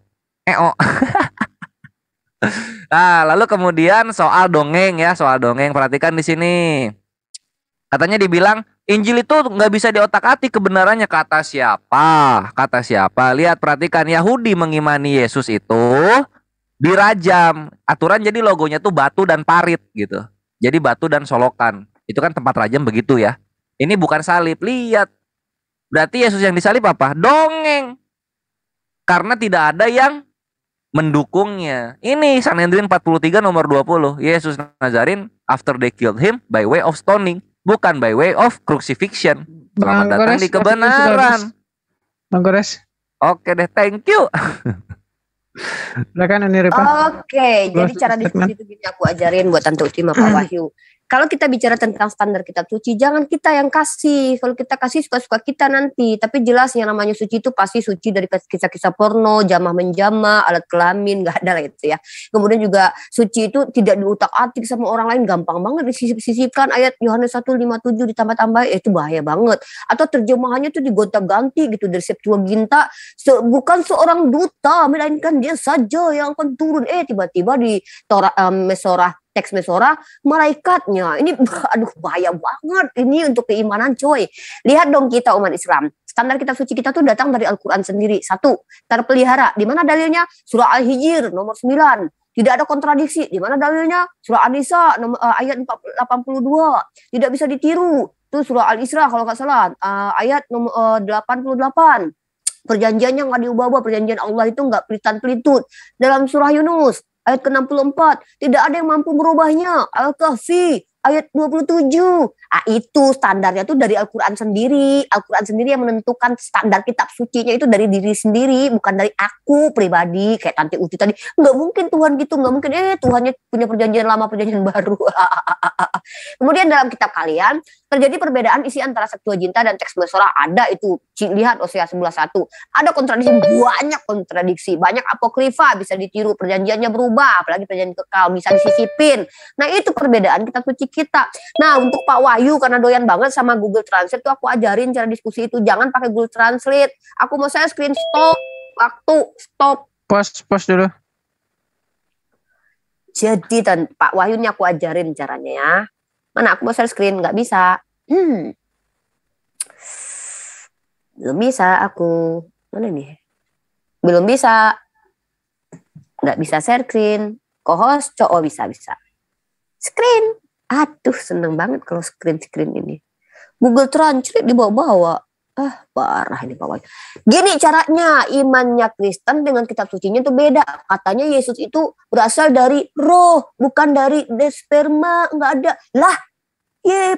Nah, lalu kemudian soal dongeng ya, soal dongeng, perhatikan di sini. Katanya dibilang Injil itu nggak bisa diotak-atik kebenarannya. Kata siapa? Kata siapa? Lihat, perhatikan. Yahudi mengimani Yesus itu dirajam. Aturan jadi logonya tuh batu dan parit gitu. Jadi batu dan solokan. Itu kan tempat rajam begitu ya. Ini bukan salib. Lihat. Berarti Yesus yang disalib apa? Dongeng. Karena tidak ada yang mendukungnya. Ini Sanhedrin 43 nomor 20. Yesus Nazarin after they killed him by way of stoning. Bukan by way of crucifixion. Selamat datang di kebenaran. Bang Gores. Oke deh, thank you. Silakan ini Ripa. Oke, jadi cara diskusi itu gini aku ajarin buat Tante Uti sama Pak Wahyu. Kalau kita bicara tentang standar kitab suci, jangan kita yang kasih. Kalau kita kasih suka-suka kita nanti. Tapi jelas yang namanya suci itu pasti suci dari kisah-kisah porno, jamah-menjamah, alat kelamin, gak ada lah itu ya. Kemudian juga suci itu tidak diutak-atik sama orang lain, gampang banget disisip-sisipkan. Ayat Yohanes 1:57 ditambah-tambah, itu bahaya banget. Atau terjemahannya itu digonta-ganti gitu dari Septuaginta. Bukan seorang duta, melainkan dia saja yang akan turun. Tiba-tiba di Mesorah, teks Mesorah, malaikatnya. Ini aduh bahaya banget ini untuk keimanan coy. Lihat dong kita umat Islam. Standar kitab suci kita tuh datang dari Al-Quran sendiri. 1, terpelihara. Di mana dalilnya? Surah Al-Hijr nomor 9. Tidak ada kontradiksi. Di mana dalilnya? Surah An-Nisa ayat 82. Tidak bisa ditiru. Itu surah Al-Isra kalau nggak salah. Ayat nomor 88. Perjanjiannya nggak diubah-ubah. Perjanjian Allah itu nggak pelitan-pelitut. Dalam surah Yunus ayat ke-64, tidak ada yang mampu merubahnya. Al-Kahfi ayat 27. Itu standarnya tuh dari Al-Quran sendiri. Al-Quran sendiri yang menentukan standar kitab sucinya itu dari diri sendiri, bukan dari aku pribadi kayak Tante Uti tadi. Nggak mungkin Tuhan gitu, nggak mungkin Tuhannya punya perjanjian lama, perjanjian baru. Kemudian dalam kitab kalian terjadi perbedaan isi antara Septuaginta dan teks Mesorah. Ada itu, lihat Hosea 11:1. Ada kontradiksi, banyak kontradiksi, banyak apokrifa, bisa ditiru, perjanjiannya berubah, apalagi perjanjian kekal bisa disisipin. Nah itu perbedaan kitab suci kita. Nah untuk Pak Wahyu karena doyan banget sama Google Translate tuh aku ajarin cara diskusi itu, jangan pakai Google Translate. Aku mau saya screen stop, waktu stop. Pause dulu. Jadi Pak Wahyu ini aku ajarin caranya ya. Mana aku mau share screen, nggak bisa. Belum bisa aku. Mana nih? Belum bisa. Nggak bisa share screen. Co-host, bisa. Screen. Aduh, seneng banget kalau screen ini. Google Translate dibawa-bawa. Parah ini Pak Wahyu. Gini caranya, imannya Kristen dengan kitab sucinya itu beda. Katanya Yesus itu berasal dari roh, bukan dari sperma, nggak ada. Lah,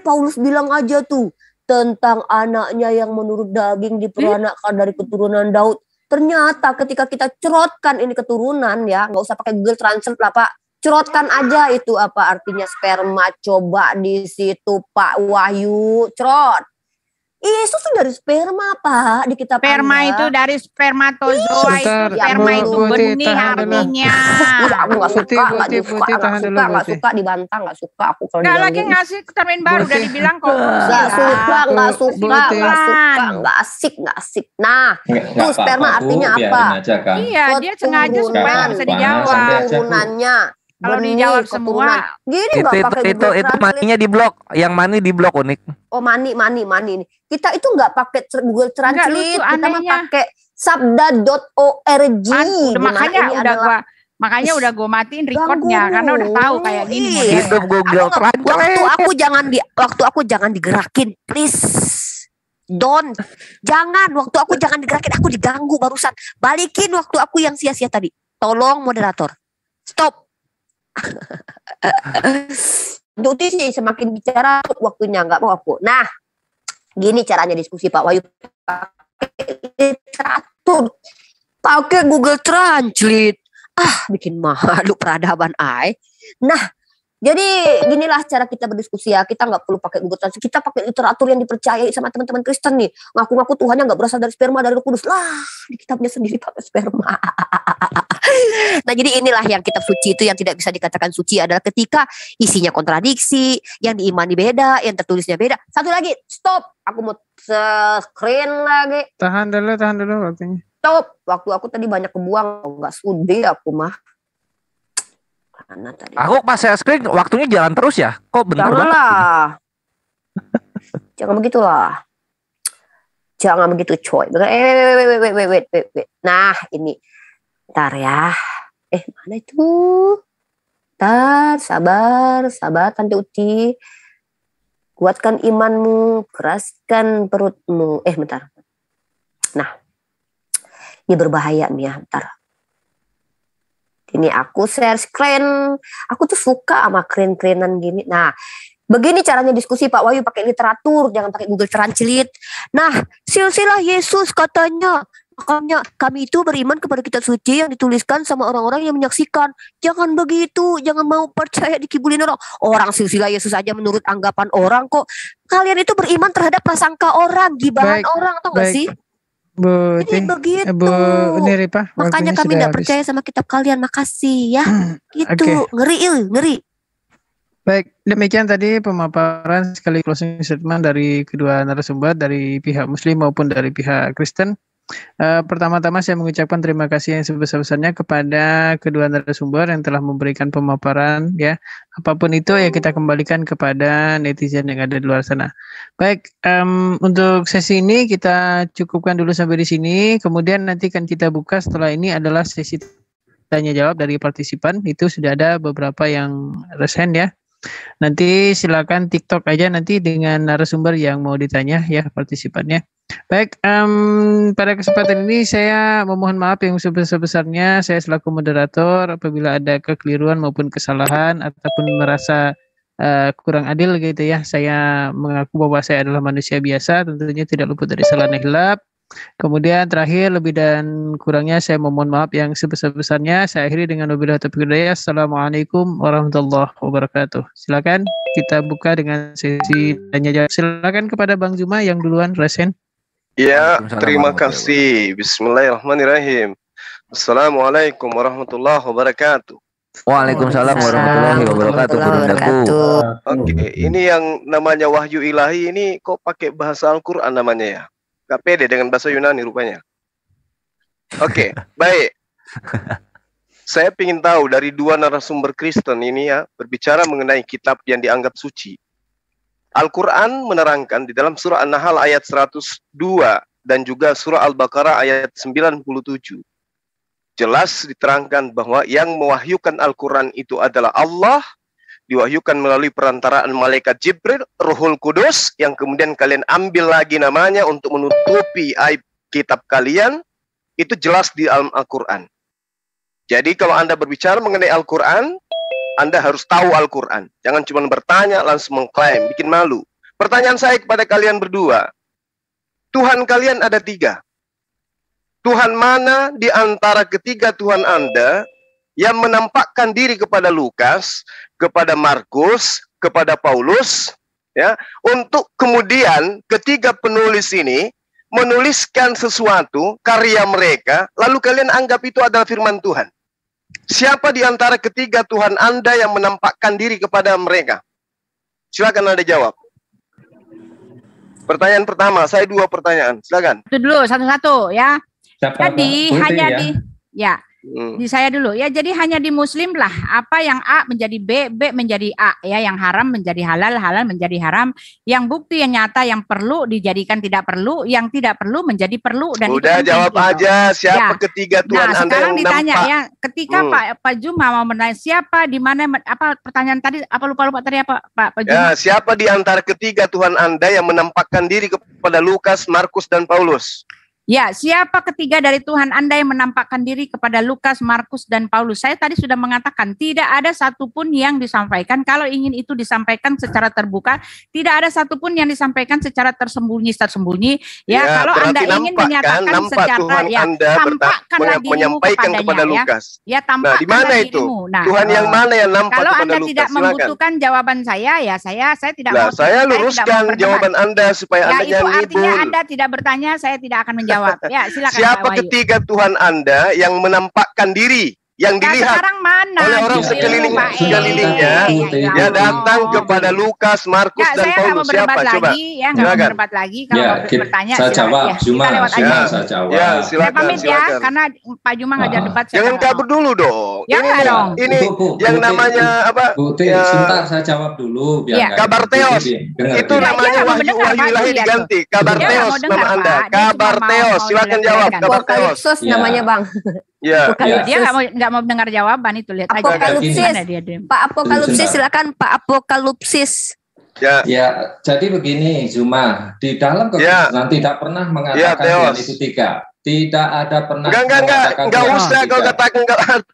Paulus bilang aja tuh tentang anaknya yang menurut daging diperanakan dari keturunan Daud. Ternyata ketika kita cerotkan ini keturunan ya, nggak usah pakai Google Translate lah Pak. Cerotkan aja itu apa artinya sperma, coba di situ Pak Wahyu, cerot. Yesus itu dari sperma Pak di kitab Sperma Anda. itu dari spermatozoa itu sperma itu benih artinya. Aku nggak suka dibantah, nggak suka aku kalau nggak lagi ngasih termin baru udah dibilang kok. Nggak suka, nggak asik. Nah, itu sperma artinya apa? Iya, dia sengaja supaya bisa dijawab. Turunannya. Kalau dijawab semua, gini nggak pakai itu maninya di blok, yang mani di blok Unik. Oh mani. Kita itu nggak pakai Google Translate, kita mah pakai sabda.org. Makanya udah gue matiin recordnya karena udah tahu kayak gini. Hidup Google Translate. Waktu aku jangan digerakin, please. Jangan, waktu aku jangan digerakin, aku diganggu barusan. Balikin waktu aku yang sia-sia tadi. Tolong moderator. Stop. Tuti sih semakin bicara waktunya nggak mau aku. Nah, gini caranya diskusi Pak Wahyu. Literatur. Pakai Google Translate. Bikin malu peradaban ai. Nah, jadi ginilah cara kita berdiskusi ya. Kita nggak perlu pakai Google Translate. Kita pakai literatur yang dipercayai sama teman-teman Kristen nih. Ngaku-ngaku Tuhannya nggak berasal dari sperma dari Roh Kudus. Lah, di kitabnya sendiri pakai sperma. Nah, jadi inilah yang kitab suci itu yang tidak bisa dikatakan suci adalah ketika isinya kontradiksi, yang diimani beda, yang tertulisnya beda. Satu lagi, stop. Aku mau screen lagi. Tahan dulu waktunya. Stop. Waktu aku tadi banyak kebuang. Nggak sudi aku mah. Mana tadi? Aku pas saya screen waktunya jalan terus ya. Kok bentar banget? Jangan begitulah. Jangan begitu coy. Wait. Nah ini. Ntar ya. Mana itu? Ntar sabar Tante Uti. Kuatkan imanmu. Keraskan perutmu. Bentar. Nah. Ini berbahaya nih ya. Bentar. Ini aku share screen. Aku tuh suka sama keren-kerenan gini. Nah, begini caranya diskusi Pak Wahyu, pakai literatur, jangan pakai Google Translate. Nah, silsilah Yesus katanya, makanya kami itu beriman kepada kitab suci yang dituliskan sama orang-orang yang menyaksikan. Jangan begitu, jangan mau percaya dikibulin orang. Orang silsilah Yesus aja menurut anggapan orang kok. Kalian itu beriman terhadap prasangka orang, gibahan orang, tau gak sih? Bu, ini begitu. Bu Neripa, makanya kami tidak percaya sama kitab kalian. Makasih ya. Gitu. Okay. Ngeri. Baik, demikian tadi pemaparan sekali closing statement dari kedua narasumber, dari pihak Muslim maupun dari pihak Kristen. Pertama-tama saya mengucapkan terima kasih yang sebesar-besarnya kepada kedua narasumber yang telah memberikan pemaparan ya. Apapun itu ya kita kembalikan kepada netizen yang ada di luar sana. Baik, untuk sesi ini kita cukupkan dulu sampai di sini. Kemudian nanti kan kita buka setelah ini adalah sesi tanya jawab dari partisipan. Itu sudah ada beberapa yang resen ya. Nanti silakan TikTok aja nanti dengan narasumber yang mau ditanya ya partisipannya. Baik, pada kesempatan ini saya memohon maaf yang sebesar-besarnya. Saya selaku moderator apabila ada kekeliruan maupun kesalahan ataupun merasa kurang adil gitu ya. Saya mengaku bahwa saya adalah manusia biasa, tentunya tidak luput dari salah dan hilaf. Kemudian terakhir lebih dan kurangnya saya memohon maaf yang sebesar-besarnya. Saya akhiri dengan wabillahi taufiq wal hidayah. Assalamualaikum warahmatullahi wabarakatuh. Silakan kita buka dengan sesi tanya jawab. Silakan kepada Bang Zuma yang duluan resen. Ya, terima kasih. Bismillahirrahmanirrahim. Assalamualaikum warahmatullahi wabarakatuh. Waalaikumsalam warahmatullahi wabarakatuh. Oke, ini yang namanya wahyu ilahi ini kok pakai bahasa Al-Quran namanya ya? Gak pede dengan bahasa Yunani rupanya. Oke, baik. Saya ingin tahu dari dua narasumber Kristen ini ya, berbicara mengenai kitab yang dianggap suci. Al-Quran menerangkan di dalam surah An-Nahl ayat 102 dan juga surah Al-Baqarah ayat 97. Jelas diterangkan bahwa yang mewahyukan Al-Quran itu adalah Allah, diwahyukan melalui perantaraan malaikat Jibril, Ruhul Kudus, yang kemudian kalian ambil lagi namanya untuk menutupi aib kitab kalian, itu jelas di dalam Al-Quran. Jadi kalau Anda berbicara mengenai Al-Quran, Anda harus tahu Al-Quran. Jangan cuma bertanya langsung mengklaim, bikin malu. Pertanyaan saya kepada kalian berdua, Tuhan kalian ada 3. Tuhan mana di antara ketiga Tuhan Anda yang menampakkan diri kepada Lukas, kepada Markus, kepada Paulus, ya, untuk kemudian ketiga penulis ini menuliskan sesuatu, karya mereka, lalu kalian anggap itu adalah firman Tuhan. Siapa di antara ketiga Tuhan Anda yang menampakkan diri kepada mereka? Silakan Anda jawab. Pertanyaan pertama, saya 2 pertanyaan. Silakan. Itu dulu satu-satu ya. Jadi hanya ya? di ya. Di saya dulu ya, jadi hanya di Muslim lah apa yang A menjadi B, B menjadi A ya, yang haram menjadi halal, halal menjadi haram, yang bukti yang nyata yang perlu dijadikan tidak perlu, yang tidak perlu menjadi perlu, dan udah itu jawab gitu. aja siapa ketiga Tuhan Anda sekarang yang ditanya nampak. ya, ketika Pak Juma mau menanya siapa di mana, apa pertanyaan tadi, apa lupa tadi apa Pak Juma? Ya, siapa di antara ketiga Tuhan Anda yang menampakkan diri kepada Lukas, Markus, dan Paulus? Ya, siapa ketiga dari Tuhan Anda yang menampakkan diri kepada Lukas, Markus, dan Paulus? Saya tadi sudah mengatakan, tidak ada satupun yang disampaikan. Kalau ingin itu disampaikan secara terbuka, tidak ada satupun yang disampaikan secara tersembunyi-tersembunyi. Ya, kalau Anda ingin menyatakan secara, Tuhan ya, tampakkanlah dirimu menyampaikan kepada Lukas. Ya, tampakkanlah di mana itu? dirimu. Nah, Tuhan yang mana yang nampak kalau kepada Anda Lukas? tidak membutuhkan jawaban saya, ya saya tidak mau. Saya luruskan jawaban Anda supaya Anda jangan ngibul. Artinya Anda tidak bertanya, saya tidak akan menjawab. Ya, silakan. Siapa ketiga Tuhan Anda yang menampakkan diri, yang dilihat oleh orang sekelilingnya, ya datang kepada Lukas, Markus, dan Paulus? Siapa? Coba. Ya, nggak mau berdebat lagi. Kalau mau bertanya, saya jawab. Cuma saya jawab. Ya, saya pamit ya, karena Pak Juma ngajar debat. Jangan kabur dulu dong. Ini yang namanya apa? Sebentar, saya jawab dulu. Kabar Theos. Itu namanya Wahyu Ilahi diganti. Kabar Theos nama Anda. Kabar Theos. Silakan jawab. Kabar Theos. Namanya Bang. Ya. Dia nggak mau dengar jawaban itu, lihat aja. Pak Apokalipsis, silakan Pak Apokalipsis. Ya, jadi begini, Zuma, di dalam kekristenan tidak pernah mengatakan Tuhan itu tiga. Tidak ada pernah. Enggak usah kau katakan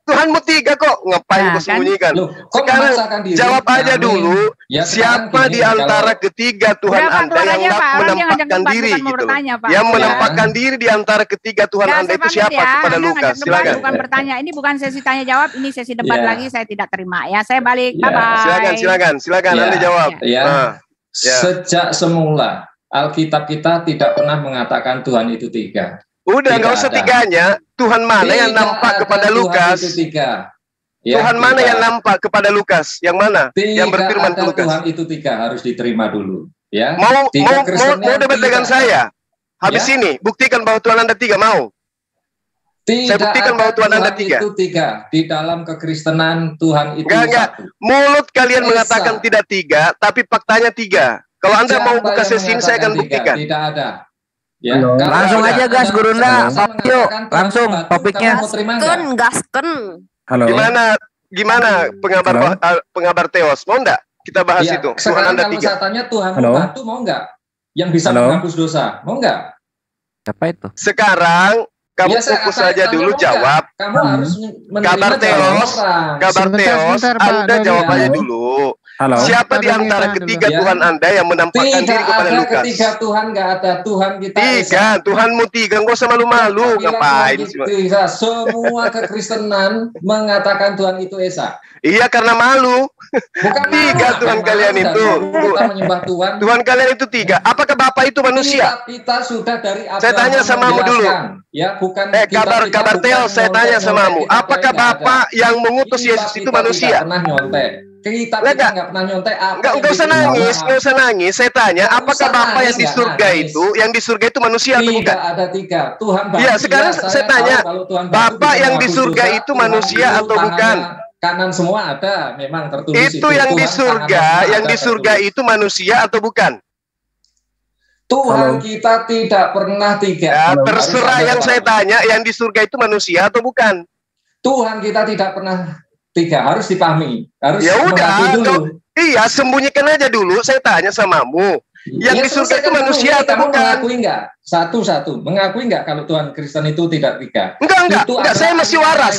Tuhanmu tiga kok. Ngapain kau sembunyikan? Sekarang jawab aja dulu. Siapa di antara ketiga Tuhan Anda yang menampakkan diri gitu? Yang menampakkan diri di antara ketiga Tuhan Anda itu siapa? Kepada Lukas. Silakan. Bukan bertanya. Ini bukan sesi tanya jawab. Ini sesi debat lagi. Saya tidak terima. Ya, saya balik. Bye. Silakan. Anda jawab. Sejak semula Alkitab kita tidak pernah mengatakan Tuhan itu tiga. Udah, nggak usah tiganya. Tuhan mana yang nampak kepada Lukas? Tuhan mana yang nampak kepada Lukas? Yang mana? Yang berfirman ke Lukas? Tuhan itu tiga, harus diterima dulu. Ya. Mau debat dengan saya? Habis ini, buktikan bahwa Tuhan Anda tiga, mau? Saya buktikan bahwa Tuhan Anda tiga. Itu tiga. Di dalam kekristenan Tuhan itu satu. Mulut kalian mengatakan tidak tiga, tapi faktanya tiga. Kalau Anda mau buka sesi ini, saya akan buktikan. Tidak ada. Ya, langsung aja gas Gurunda, yuk langsung topiknya. Gasken. Halo. Gimana pengabar Theos? Mau enggak kita bahas itu? Sekarang kalau saya tanya Tuhan membantu, mau enggak? Yang bisa menghapus dosa, mau enggak? Siapa itu? Sekarang kamu fokus saja dulu jawab. Kamu harus Kabar Theos, Anda jawab aja dulu. Halo. Siapa di antara ketiga Tuhan Anda yang menampakkan diri kepada Lukas? Ketiga Tuhan, nggak ada. Tuhan kita tiga. Tuhanmu tiga, nggak usah malu-malu. Ngapain? Semua kekristenan mengatakan Tuhan itu Esa. Iya, karena malu. Bukan tiga Tuhan kalian itu. Kita menyembah Tuhan. Tuhan kalian itu tiga. Apakah Bapak itu manusia? Kita sudah dari Abraham. Saya tanya samamu dulu. Ya, bukan. Kabar Theos, saya tanya samamu. Apakah Bapak yang mengutus Yesus itu manusia? Pernah nyontek. Kita nggak pernah nyontek. Nggak usah nangis. Saya tanya, apakah Bapak yang di surga itu manusia atau bukan? Tidak ada tiga. Tuhan. Iya, sekarang saya tanya, Bapak yang di surga itu manusia atau bukan? Kanan semua ada, memang tertulis itu yang di surga itu manusia atau bukan? Tuhan kita tidak pernah tiga. Terserah yang saya tanya, yang di surga itu manusia atau bukan? Tuhan kita tidak pernah tiga, harus dipahami. Harus ya udah, iya, sembunyikan aja dulu. Saya tanya samamu, yang di surga itu manusia atau bukan? Mengakui enggak? Satu-satu, mengakui enggak kalau Tuhan Kristen itu tidak tiga? Enggak. Saya masih waras,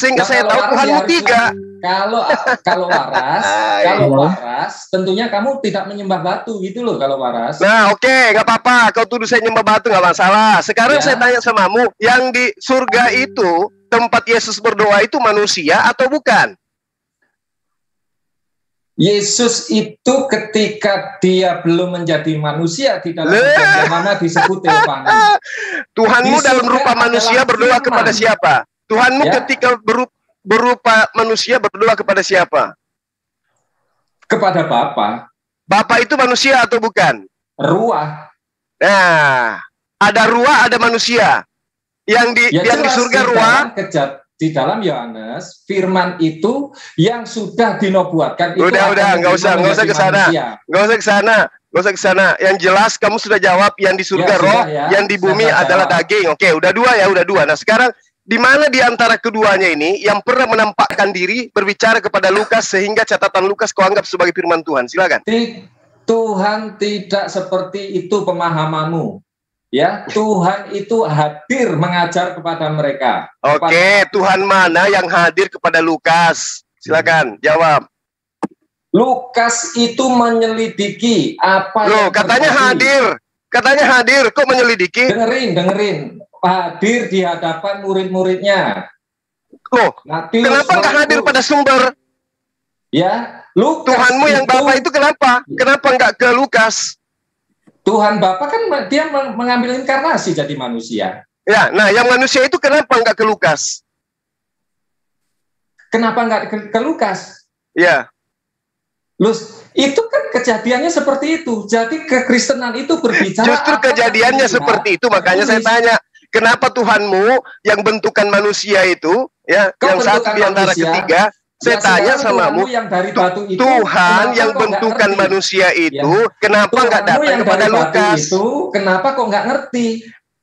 sehingga saya tahu Tuhanmu tiga. Kalau waras, tentunya kamu tidak menyembah batu gitu loh kalau waras. Nah, oke, nggak apa-apa. Kau tuduh saya nyembah batu nggak masalah. Sekarang saya tanya samamu, yang di surga itu tempat Yesus berdoa itu manusia atau bukan? Yesus itu ketika dia belum menjadi manusia di dalam bagaimana disebut Teofanis. Tuhanmu dalam rupa manusia berdoa kepada siapa? Tuhanmu ketika berupa manusia berdoa kepada siapa? Kepada Bapa. Bapa itu manusia atau bukan? Ruah. Nah, ada ruah, ada manusia. Yang di surga ruah. Di dalam Yohanes, firman itu yang sudah dinobuatkan itu. Udah, nggak usah ke sana. Yang jelas kamu sudah jawab, yang di surga roh, yang di bumi adalah daging. Oke, udah dua. Nah, sekarang di mana di antara keduanya ini yang pernah menampakkan diri berbicara kepada Lukas sehingga catatan Lukas kau anggap sebagai firman Tuhan? Silakan. Tuhan tidak seperti itu pemahamanmu. Ya, Tuhan itu hadir mengajar kepada mereka. Oke, Tuhan mana yang hadir kepada Lukas? Silakan jawab. Lukas itu menyelidiki apa Loh, yang katanya terjadi. hadir. Katanya hadir, kok menyelidiki? Dengerin. Hadir di hadapan murid-muridnya. Loh, Matius kenapa nggak hadir pada sumber? Ya, Lukas Tuhanmu yang Bapa itu kenapa? Kenapa nggak ke Lukas? Tuhan Bapa kan dia mengambil inkarnasi jadi manusia. Ya, nah yang manusia itu kenapa nggak ke Lukas? Kenapa nggak ke Lukas? Ya, Lus, itu kan kejadiannya seperti itu. Jadi kekristenan itu berbicara. justru apa kejadiannya yang seperti itu. Makanya saya tanya, kenapa Tuhanmu yang bentukan manusia itu, ya, Kau yang satu bentukan di antara manusia? ketiga, saya Ya, tanya sekarang samamu, Tuhanmu yang dari batu itu, Tuhan kenapa yang kok nggak bentukan ngerti? manusia itu, kenapa nggak Tuhanmu datang yang kepada dari batu Lukas? itu, kenapa kok nggak ngerti?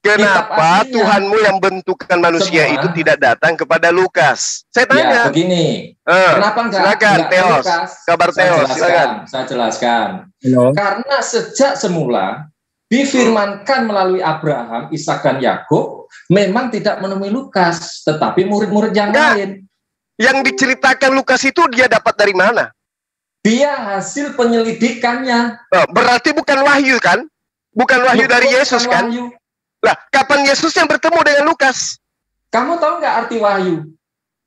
Kenapa aslinya. Tuhanmu yang bentukan manusia Semua. itu tidak datang kepada Lukas? Saya Ya, tanya. begini. Eh, Kenapa nggak? silakan, nggak ke Theos. Lukas? Kabar Theos, silakan. Saya jelaskan. Halo. Karena sejak semula difirmankan melalui Abraham, Ishak dan Yakub, memang tidak menemui Lukas, tetapi murid-murid yang Enggak. lain. Yang diceritakan Lukas itu dia dapat dari mana? Dia hasil penyelidikannya. Oh, berarti bukan wahyu kan? Bukan wahyu Loh, dari bukan Yesus kan? wahyu. Lah, kapan Yesus yang bertemu dengan Lukas? Kamu tahu nggak arti wahyu?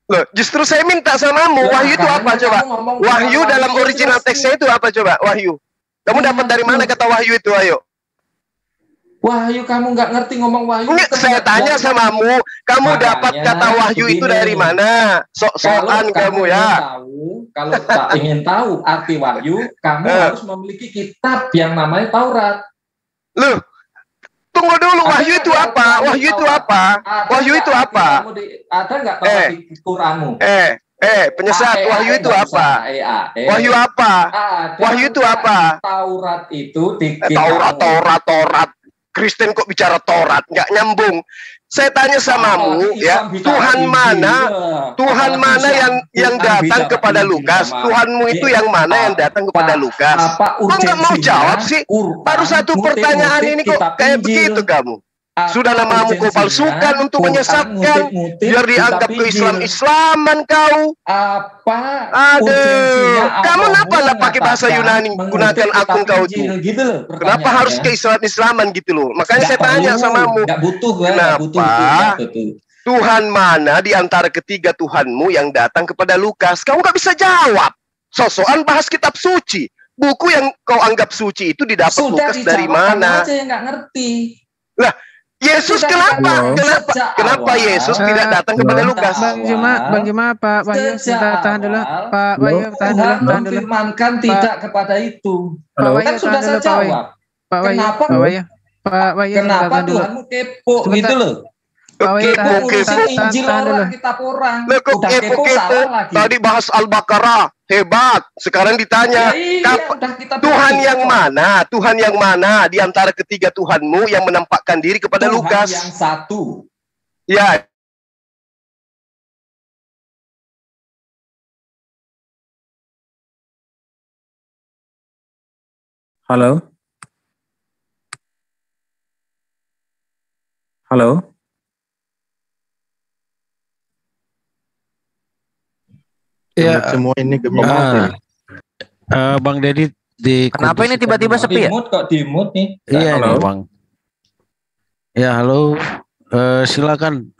Loh, justru saya minta samamu, Lah, wahyu itu makanya apa coba? kamu ngomong Wahyu tentang dalam wahyu, original jelas teksnya itu apa coba? Wahyu. Kamu Ya, dapat dari mana kata wahyu itu, ayo? Wahyu, kamu nggak ngerti ngomong wahyu. Enggak, Kamu saya nggak tanya belajar. samamu, kamu Makanya, dapat kata wahyu itu begini. dari mana? Sok-sokan kamu ya. Kalau tak ingin tahu arti wahyu, kamu harus memiliki kitab yang namanya Taurat. Loh, tunggu dulu, Ada wahyu nggak itu di apa? Al-Quran Wahyu itu Taurat? apa? Ada Wahyu nggak itu arti apa? Ada nggak Taurat di Quranmu? Penyesat, wahyu itu apa? Wahyu Wahyu apa? Wahyu itu apa? Taurat itu di Taurat. Kristen kok bicara Taurat? Nggak nyambung. Saya tanya samamu, ya, Tuhan mana yang datang kepada Lukas? Tuhanmu itu yang mana yang datang kepada Lukas? Kok nggak mau jawab sih? Baru satu pertanyaan ini kok kayak begitu kamu? Sudah namamu kau palsukan untuk menyesatkan, biar dianggap ke-Islam-Islaman kau. Aduh, kamu kenapa nggak pakai bahasa Yunani gunakan akun kau tuh? Gitu loh, Kenapa harus ke-Islam-Islaman gitu loh? Makanya saya tanya samamu, kenapa Tuhan mana di antara ketiga Tuhanmu yang datang kepada Lukas? Kamu nggak bisa jawab. Sosokan bahas kitab suci. Buku yang kau anggap suci itu didapat Lukas dari mana? Aja yang nggak ngerti. Lah, Yesus kenapa Yesus tidak datang kepada Lukas? Bang Juma, Pak Wahyu, tahan dulu. Pak Wahyu, tahan dulu. Memfirmankan tidak kepada itu. Pak Wahyu, Kan sudah saya jawab. Pak Wahyu, Kenapa Tuhanmu kepo gitu loh? Kepo urusin Injil orang, kitab orang. Udah kepo salah lagi. Tadi bahas Al-Baqarah, hebat. Sekarang ditanya, Tuhan yang mana? Tuhan yang mana di antara ketiga Tuhanmu yang menampakkan diri kepada Lukas? Tuhan yang satu. Ya. Halo. Halo. Ya, semua ini Bang Deddy di Kenapa ini tiba-tiba sepi ya? Kok di mute nih? Iya Halo. nih Bang. Ya halo. Silakan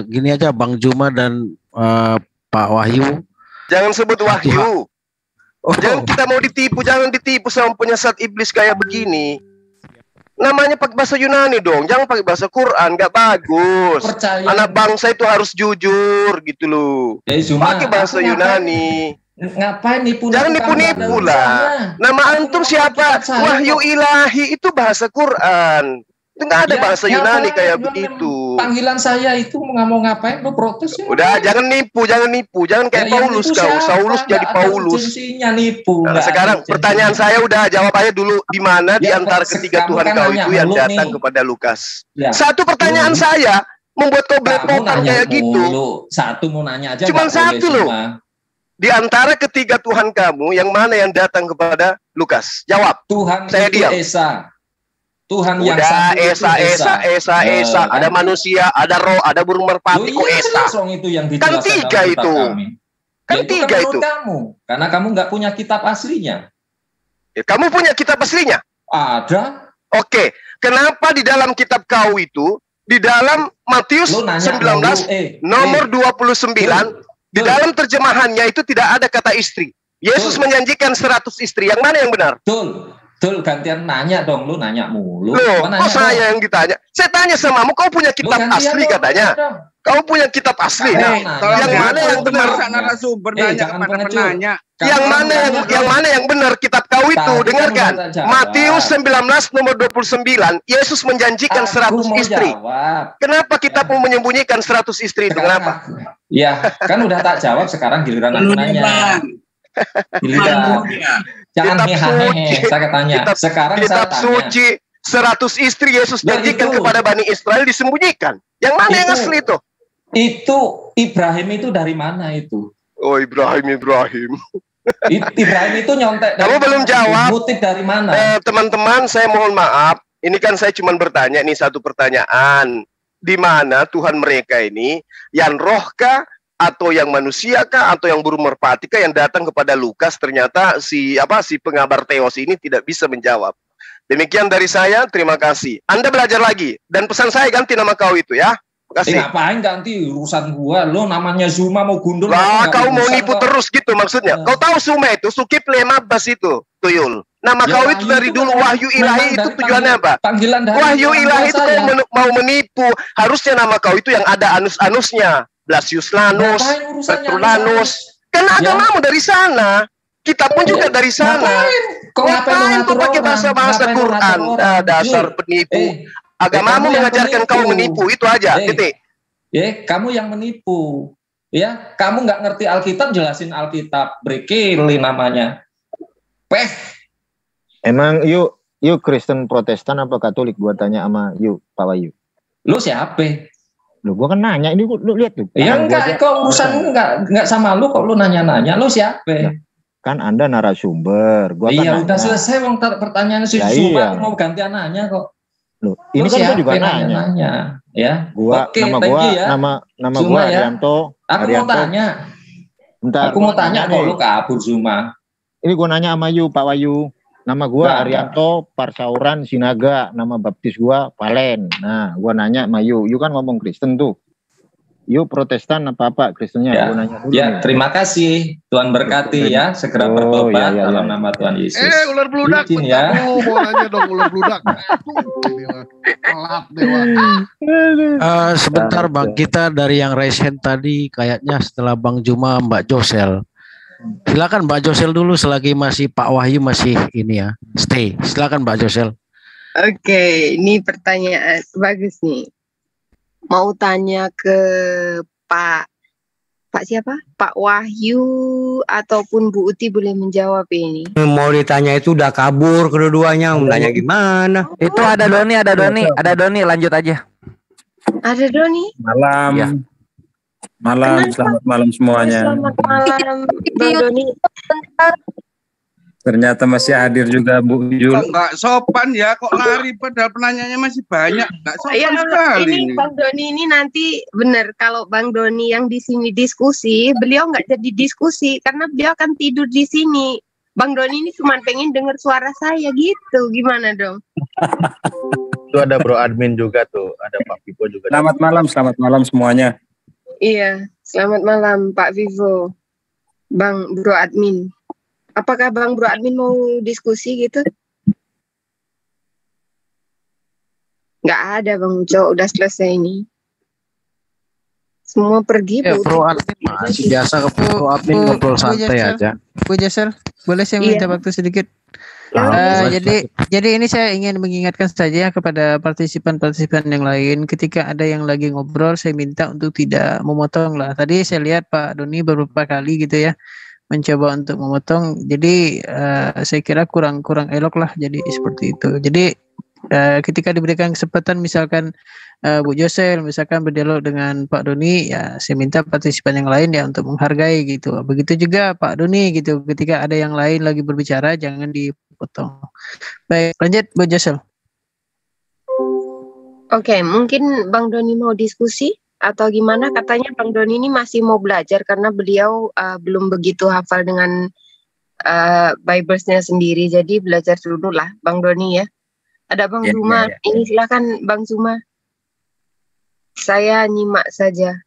gini aja Bang Juma dan Pak Wahyu. Jangan sebut Wahyu. Jangan kita mau ditipu, jangan ditipu sama penyesat iblis kayak begini. Namanya pakai bahasa Yunani dong, jangan pakai bahasa Quran, nggak bagus. Percaya. Anak bangsa itu harus jujur gitu loh. Pakai bahasa Yunani. Ngapain nipu? Jangan nipu-nipu lah. Nama antum siapa? Wahyu Ilahi itu bahasa Quran. Itu nggak ada bahasa Yunani kayak begitu. Panggilan saya itu nggak mau ngapain? Lu protes ya? Udah, jangan nipu, jangan kayak Paulus kau. Saulus jadi Paulus. Nipu. Nah, sekarang pertanyaan saya udah jawab aja dulu, di mana di antara ketiga Tuhan kau itu yang datang kepada Lukas? Satu pertanyaan saya membuat kau belepotan kayak gitu. Satu mau nanya aja. Cuman satu loh. Di antara ketiga Tuhan kamu, yang mana yang datang kepada Lukas? Jawab. Tuhan Saya itu diam. Esa. Tuhan yang Udah, satu itu Esa. Ada manusia, ada roh, ada burung merpati, kok Esa? Itu yang Kan dijelaskan tiga dalam kitab itu. kami. Kan Ya, tiga menurut itu. kamu, karena kamu nggak punya kitab aslinya. Ya, kamu punya kitab aslinya? Ada. Oke. Kenapa di dalam kitab kau itu, di dalam Matius 19, nomor 29, di dalam terjemahannya itu tidak ada kata istri. Yesus menjanjikan 100 istri. Yang mana yang benar? Betul, gantian nanya dong, lu nanya mulu. Loh, kok saya yang ditanya? Saya tanya samamu, kau punya kitab asli katanya. Kau punya kitab asli. Yang mana yang benar? Yang mana yang benar kitab kau itu? Dengarkan. Matius 19 nomor 29, Yesus menjanjikan 100 istri. Kenapa kitabmu menyembunyikan 100 istri itu? Kenapa? Ya, kan udah tak jawab, sekarang giliran aku nanya. Giliran. Jangan hehehe, saya tanya. Sekarang kitab saya tanya. suci 100 istri Yesus janjikan kepada Bani Israel disembunyikan. Yang mana yang asli itu? Itu Ibrahim itu dari mana itu? Oh, Ibrahim. Ibrahim itu nyontek. Kamu belum jawab. Motif dari mana? Teman-teman, saya mohon maaf. Ini kan saya cuma bertanya nih satu pertanyaan. Di mana Tuhan mereka ini yang rohkah atau yang manusia kah atau yang burung merpati kah yang datang kepada Lukas? Ternyata si pengabar Theos ini tidak bisa menjawab. Demikian dari saya, terima kasih. Anda belajar lagi dan pesan saya ganti nama kau itu ya. Kasih. Ngapain ganti urusan gua? Lo namanya Zuma mau gundul. Lah, kau mau nipu terus gitu maksudnya. Kau tahu Zuma itu Sukip Lemabas itu, Tuyul. Nama kau itu dari dulu Wahyu Ilahi itu tujuannya apa? Panggilan dari Wahyu Ilahi itu kau mau menipu. Harusnya nama kau itu yang ada anus-anusnya. Blasius Lanus, Petrus. Kan agamamu dari sana. Kita pun juga dari sana. Ngapain kau pakai bahasa Quran? Dasar penipu. Agamamu mengajarkan kau menipu, itu aja. Titik. Kamu yang menipu. Ya, kamu nggak ngerti Alkitab, jelasin Alkitab. Brekili namanya. Emang yuk Kristen Protestan apa Katolik? Gua tanya sama Pak Wahyu. Lu siapa? Lu gua kan nanya, ini lu lihat tuh. Ya enggak, kok urusan enggak sama lu, kok lu nanya-nanya, lu siapa? Nah, kan Anda narasumber. Gua iya, kan udah selesai wong pertanyaan si Zuma, mau gantian nanya kok. Loh, ini kan gua juga nanya. Ya. Gua nama gua Arianto. Aku mau tanya. Bentar. Aku mau tanya kok lu kabur Zuma. Ini gua nanya sama Pak Wahyu. Nama gua Arianto Parsauran Sinaga, nama baptis gua Palen. Nah, gua nanya sama Yu kan ngomong Kristen tuh. Yu Protestan apa Kristennya? Ya, gua nanya dulu ya terima kasih. Tuhan berkati ya, segera bertobat dalam nama Tuhan Yesus. Ular bludak. Ya. Mau nanya dong ular bludak. Telat dewa. Sebentar Bang, kita dari yang raise hand tadi kayaknya setelah Bang Juma Mbak Josel. Silakan Mbak Josel dulu selagi masih Pak Wahyu masih ini ya. Stay. Silakan Mbak Josel. Oke, ini pertanyaan bagus nih. Mau tanya ke Pak siapa? Pak Wahyu ataupun Bu Uti boleh menjawab ini. Mau ditanya itu udah kabur kedua-duanya, mau nanya gimana? Itu ada Doni, lanjut aja. Ada Doni? Malam. Ya. Malam, selamat malam semuanya. Selamat malam, Bang Doni. Ternyata masih hadir juga Bu Yul. Kok nggak sopan ya, kok lari padahal penanyanya masih banyak. Nggak sopan sekali. Ini Bang Doni ini nanti benar kalau Bang Doni yang di sini diskusi, beliau nggak jadi diskusi karena beliau akan tidur di sini. Bang Doni ini cuma pengen dengar suara saya gitu, gimana dong? Itu ada Bro Admin juga tuh, ada Pak Vivo juga. Selamat malam semuanya. Iya, selamat malam Pak Vivo, Bang Bro Admin. Apakah Bang Bro Admin mau diskusi gitu? Nggak ada Bang Uco, udah selesai ini. Semua pergi. Ya, Bro Admin masih biasa ke Bro Admin ngobrol santai aja. Bu Josel, boleh saya minta waktu sedikit? Jadi ini saya ingin mengingatkan saja kepada partisipan-partisipan yang lain, ketika ada yang lagi ngobrol saya minta untuk tidak memotong lah. Tadi saya lihat Pak Doni beberapa kali gitu ya mencoba untuk memotong, jadi saya kira kurang elok lah jadi seperti itu. Jadi ketika diberikan kesempatan misalkan Bu Josel misalkan berdialog dengan Pak Doni, ya saya minta partisipan yang lain ya untuk menghargai gitu. Begitu juga Pak Doni gitu, ketika ada yang lain lagi berbicara jangan dipotong. Baik, lanjut Bu Josel. Oke, mungkin Bang Doni mau diskusi atau gimana? Katanya Bang Doni ini masih mau belajar karena beliau belum begitu hafal dengan Bibles-nya sendiri. Jadi belajar dulu lah Bang Doni ya. Ada Bang Zuma. Ini silakan Bang Zuma. Saya nyimak saja.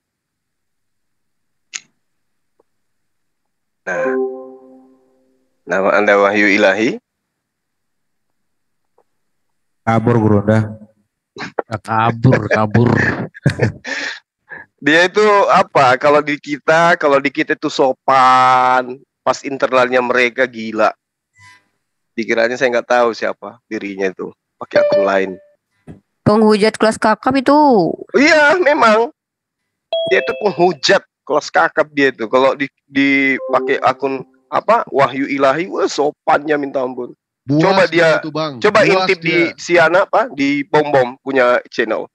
Nah, nama Anda Wahyu Ilahi? Kabur Bro, dah. Kabur. Dia itu apa? Kalau di kita itu sopan. Pas internalnya mereka gila. Dikiranya saya nggak tahu siapa dirinya itu. Pakai akun lain. Penghujat kelas kakap itu. Iya, memang. Dia itu penghujat kelas kakap dia itu. Kalau dipakai akun apa? Wahyu Ilahi, wah sopannya minta ampun. Buas coba dia itu, Bang. Coba Buas intip dia. di Siana apa? Di Bom punya channel.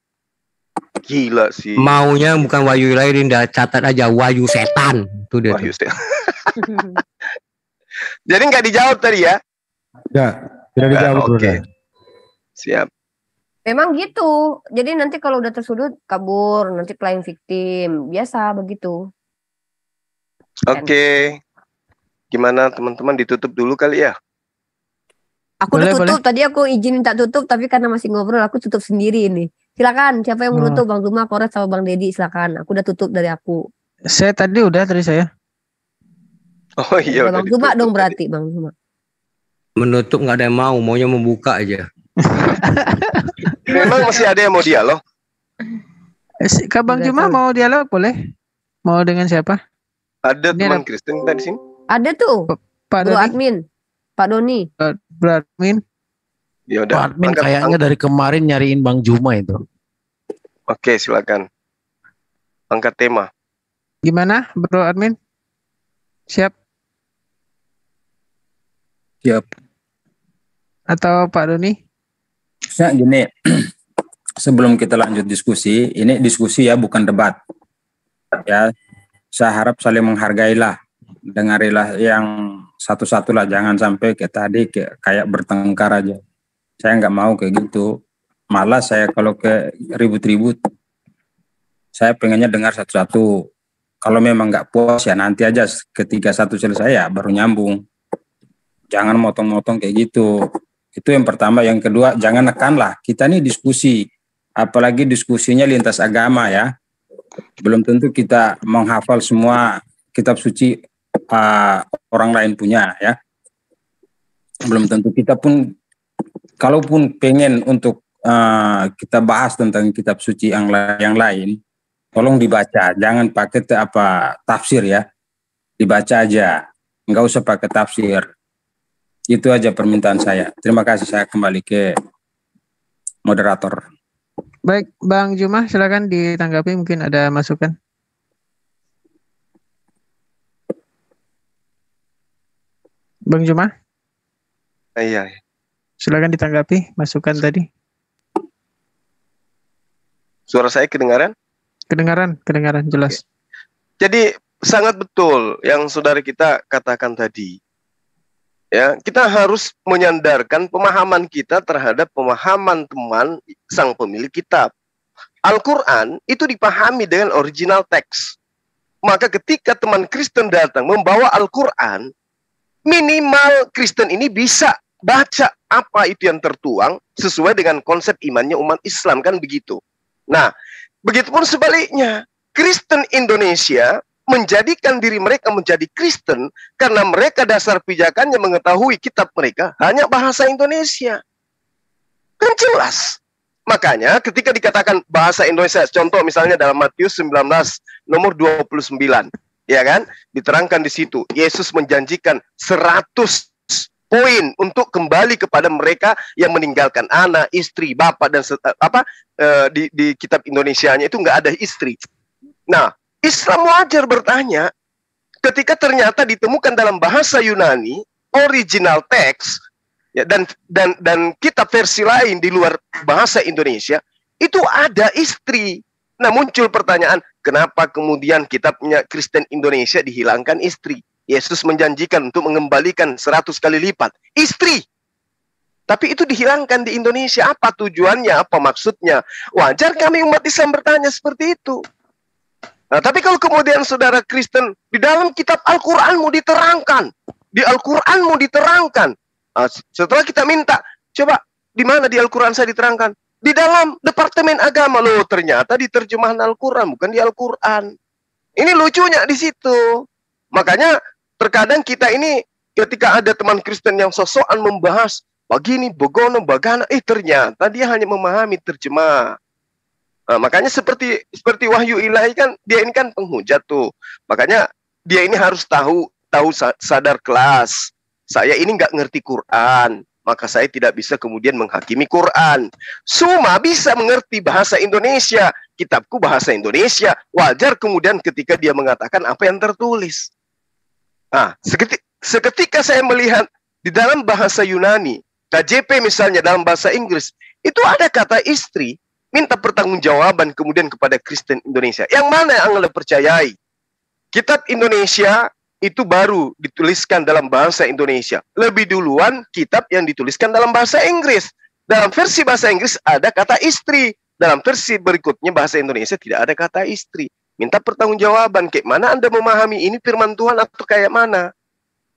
Gila sih. Maunya bukan Wahyu Ilahi, Dinda, catat aja Wahyu Setan. Itu dia. Wahyu Setan. Jadi nggak dijawab tadi ya? Ya, tidak dijawab Bro. Oke. Siap. Memang gitu. Jadi nanti kalau udah tersudut kabur, nanti playing victim. Biasa begitu. Oke. Gimana teman-teman, ditutup dulu kali ya? Aku udah tutup. Tadi aku izin minta tutup, tapi karena masih ngobrol aku tutup sendiri ini. Silakan, siapa yang menutup? Bang Zuma, Kores, sama Bang Dedi, silakan. Aku udah tutup dari aku. Saya tadi saya. Oh iya. Bang Zuma dong berarti, Bang Zuma. Menutup nggak ada yang mau, maunya membuka aja. Memang masih ada yang mau dialog? Kak Bang Zuma mau dialog boleh? Mau dengan siapa? Ada teman Kristen di sini? Ada tuh. Pak Bro Doni. Admin. Pak Doni. Bro Admin. Ya udah. Pak Admin kayaknya dari kemarin nyariin Bang Juma itu. Oke, silakan. Angkat tema. Gimana Bro Admin? Siap? Siap. Atau Pak Doni? Saya gini, sebelum kita lanjut diskusi, ini diskusi ya, bukan debat. Ya, saya harap saling menghargailah, dengarilah yang satu-satu lah, jangan sampai kayak bertengkar aja. Saya nggak mau kayak gitu. Malah saya kalau ke ribut-ribut, saya pengennya dengar satu-satu. Kalau memang nggak puas ya nanti aja ketika satu selesai ya baru nyambung. Jangan motong-motong kayak gitu. Itu yang pertama. Yang kedua, jangan nekan lah. Kita nih diskusi, apalagi diskusinya lintas agama ya. Belum tentu kita menghafal semua kitab suci orang lain punya ya. Belum tentu kita pun, kalaupun pengen untuk kita bahas tentang kitab suci yang lain, tolong dibaca. Jangan pakai tafsir ya. Dibaca aja. Nggak usah pakai tafsir. Itu aja permintaan saya. Terima kasih, saya kembali ke moderator. Baik, Bang Juma, silakan ditanggapi, mungkin ada masukan. Bang Juma? Iya. Silakan ditanggapi masukan tadi. Suara saya kedengaran? Kedengaran jelas. Jadi sangat betul yang saudara kita katakan tadi. Ya, kita harus menyandarkan pemahaman kita terhadap pemahaman teman sang pemilik kitab. Al-Quran itu dipahami dengan original teks. Maka ketika teman Kristen datang membawa Al-Quran, minimal Kristen ini bisa baca apa itu yang tertuang sesuai dengan konsep imannya umat Islam, kan begitu. Nah, begitupun sebaliknya, Kristen Indonesia menjadikan diri mereka menjadi Kristen karena mereka dasar pijakannya mengetahui kitab mereka hanya bahasa Indonesia. Kan jelas. Makanya ketika dikatakan bahasa Indonesia, contoh misalnya dalam Matius 19 nomor 29, ya kan? Diterangkan di situ, Yesus menjanjikan 100 poin untuk kembali kepada mereka yang meninggalkan anak, istri, bapak dan di kitab Indonesianya itu nggak ada istri. Nah, Islam wajar bertanya, ketika ternyata ditemukan dalam bahasa Yunani, original teks, Ya, dan kitab versi lain di luar bahasa Indonesia itu ada istri. Nah, muncul pertanyaan, kenapa kemudian kitabnya Kristen Indonesia dihilangkan istri? Yesus menjanjikan untuk mengembalikan 100 kali lipat istri. Tapi itu dihilangkan di Indonesia. Apa tujuannya? Apa maksudnya? Wajar kami umat Islam bertanya seperti itu. Nah, tapi kalau kemudian saudara Kristen di dalam kitab Al-Qur'anmu diterangkan, di Al-Qur'anmu diterangkan. Nah, setelah kita minta, coba di mana di Al-Quran saya diterangkan? Di dalam Departemen Agama. Loh, ternyata di terjemahan Al-Quran, bukan di Al-Quran. Ini lucunya di situ. Makanya terkadang kita ini ketika ada teman Kristen yang sosokan membahas begini, begono, bagana, ternyata dia hanya memahami terjemah. Nah, makanya seperti Wahyu Ilahi kan, dia ini kan penghujat tuh. Makanya dia ini harus tahu sadar kelas. Saya ini nggak ngerti Quran, maka saya tidak bisa kemudian menghakimi Quran. Cuma bisa mengerti bahasa Indonesia, kitabku bahasa Indonesia. Wajar kemudian ketika dia mengatakan apa yang tertulis. Nah, seketika saya melihat di dalam bahasa Yunani, KJP misalnya dalam bahasa Inggris, itu ada kata istri, minta pertanggungjawaban kemudian kepada Kristen Indonesia. Yang mana yang Anda percayai? Kitab Indonesia itu baru dituliskan dalam bahasa Indonesia. Lebih duluan kitab yang dituliskan dalam bahasa Inggris. Dalam versi bahasa Inggris ada kata istri. Dalam versi berikutnya bahasa Indonesia tidak ada kata istri. Minta pertanggungjawaban, kayak mana Anda memahami ini firman Tuhan atau kayak mana?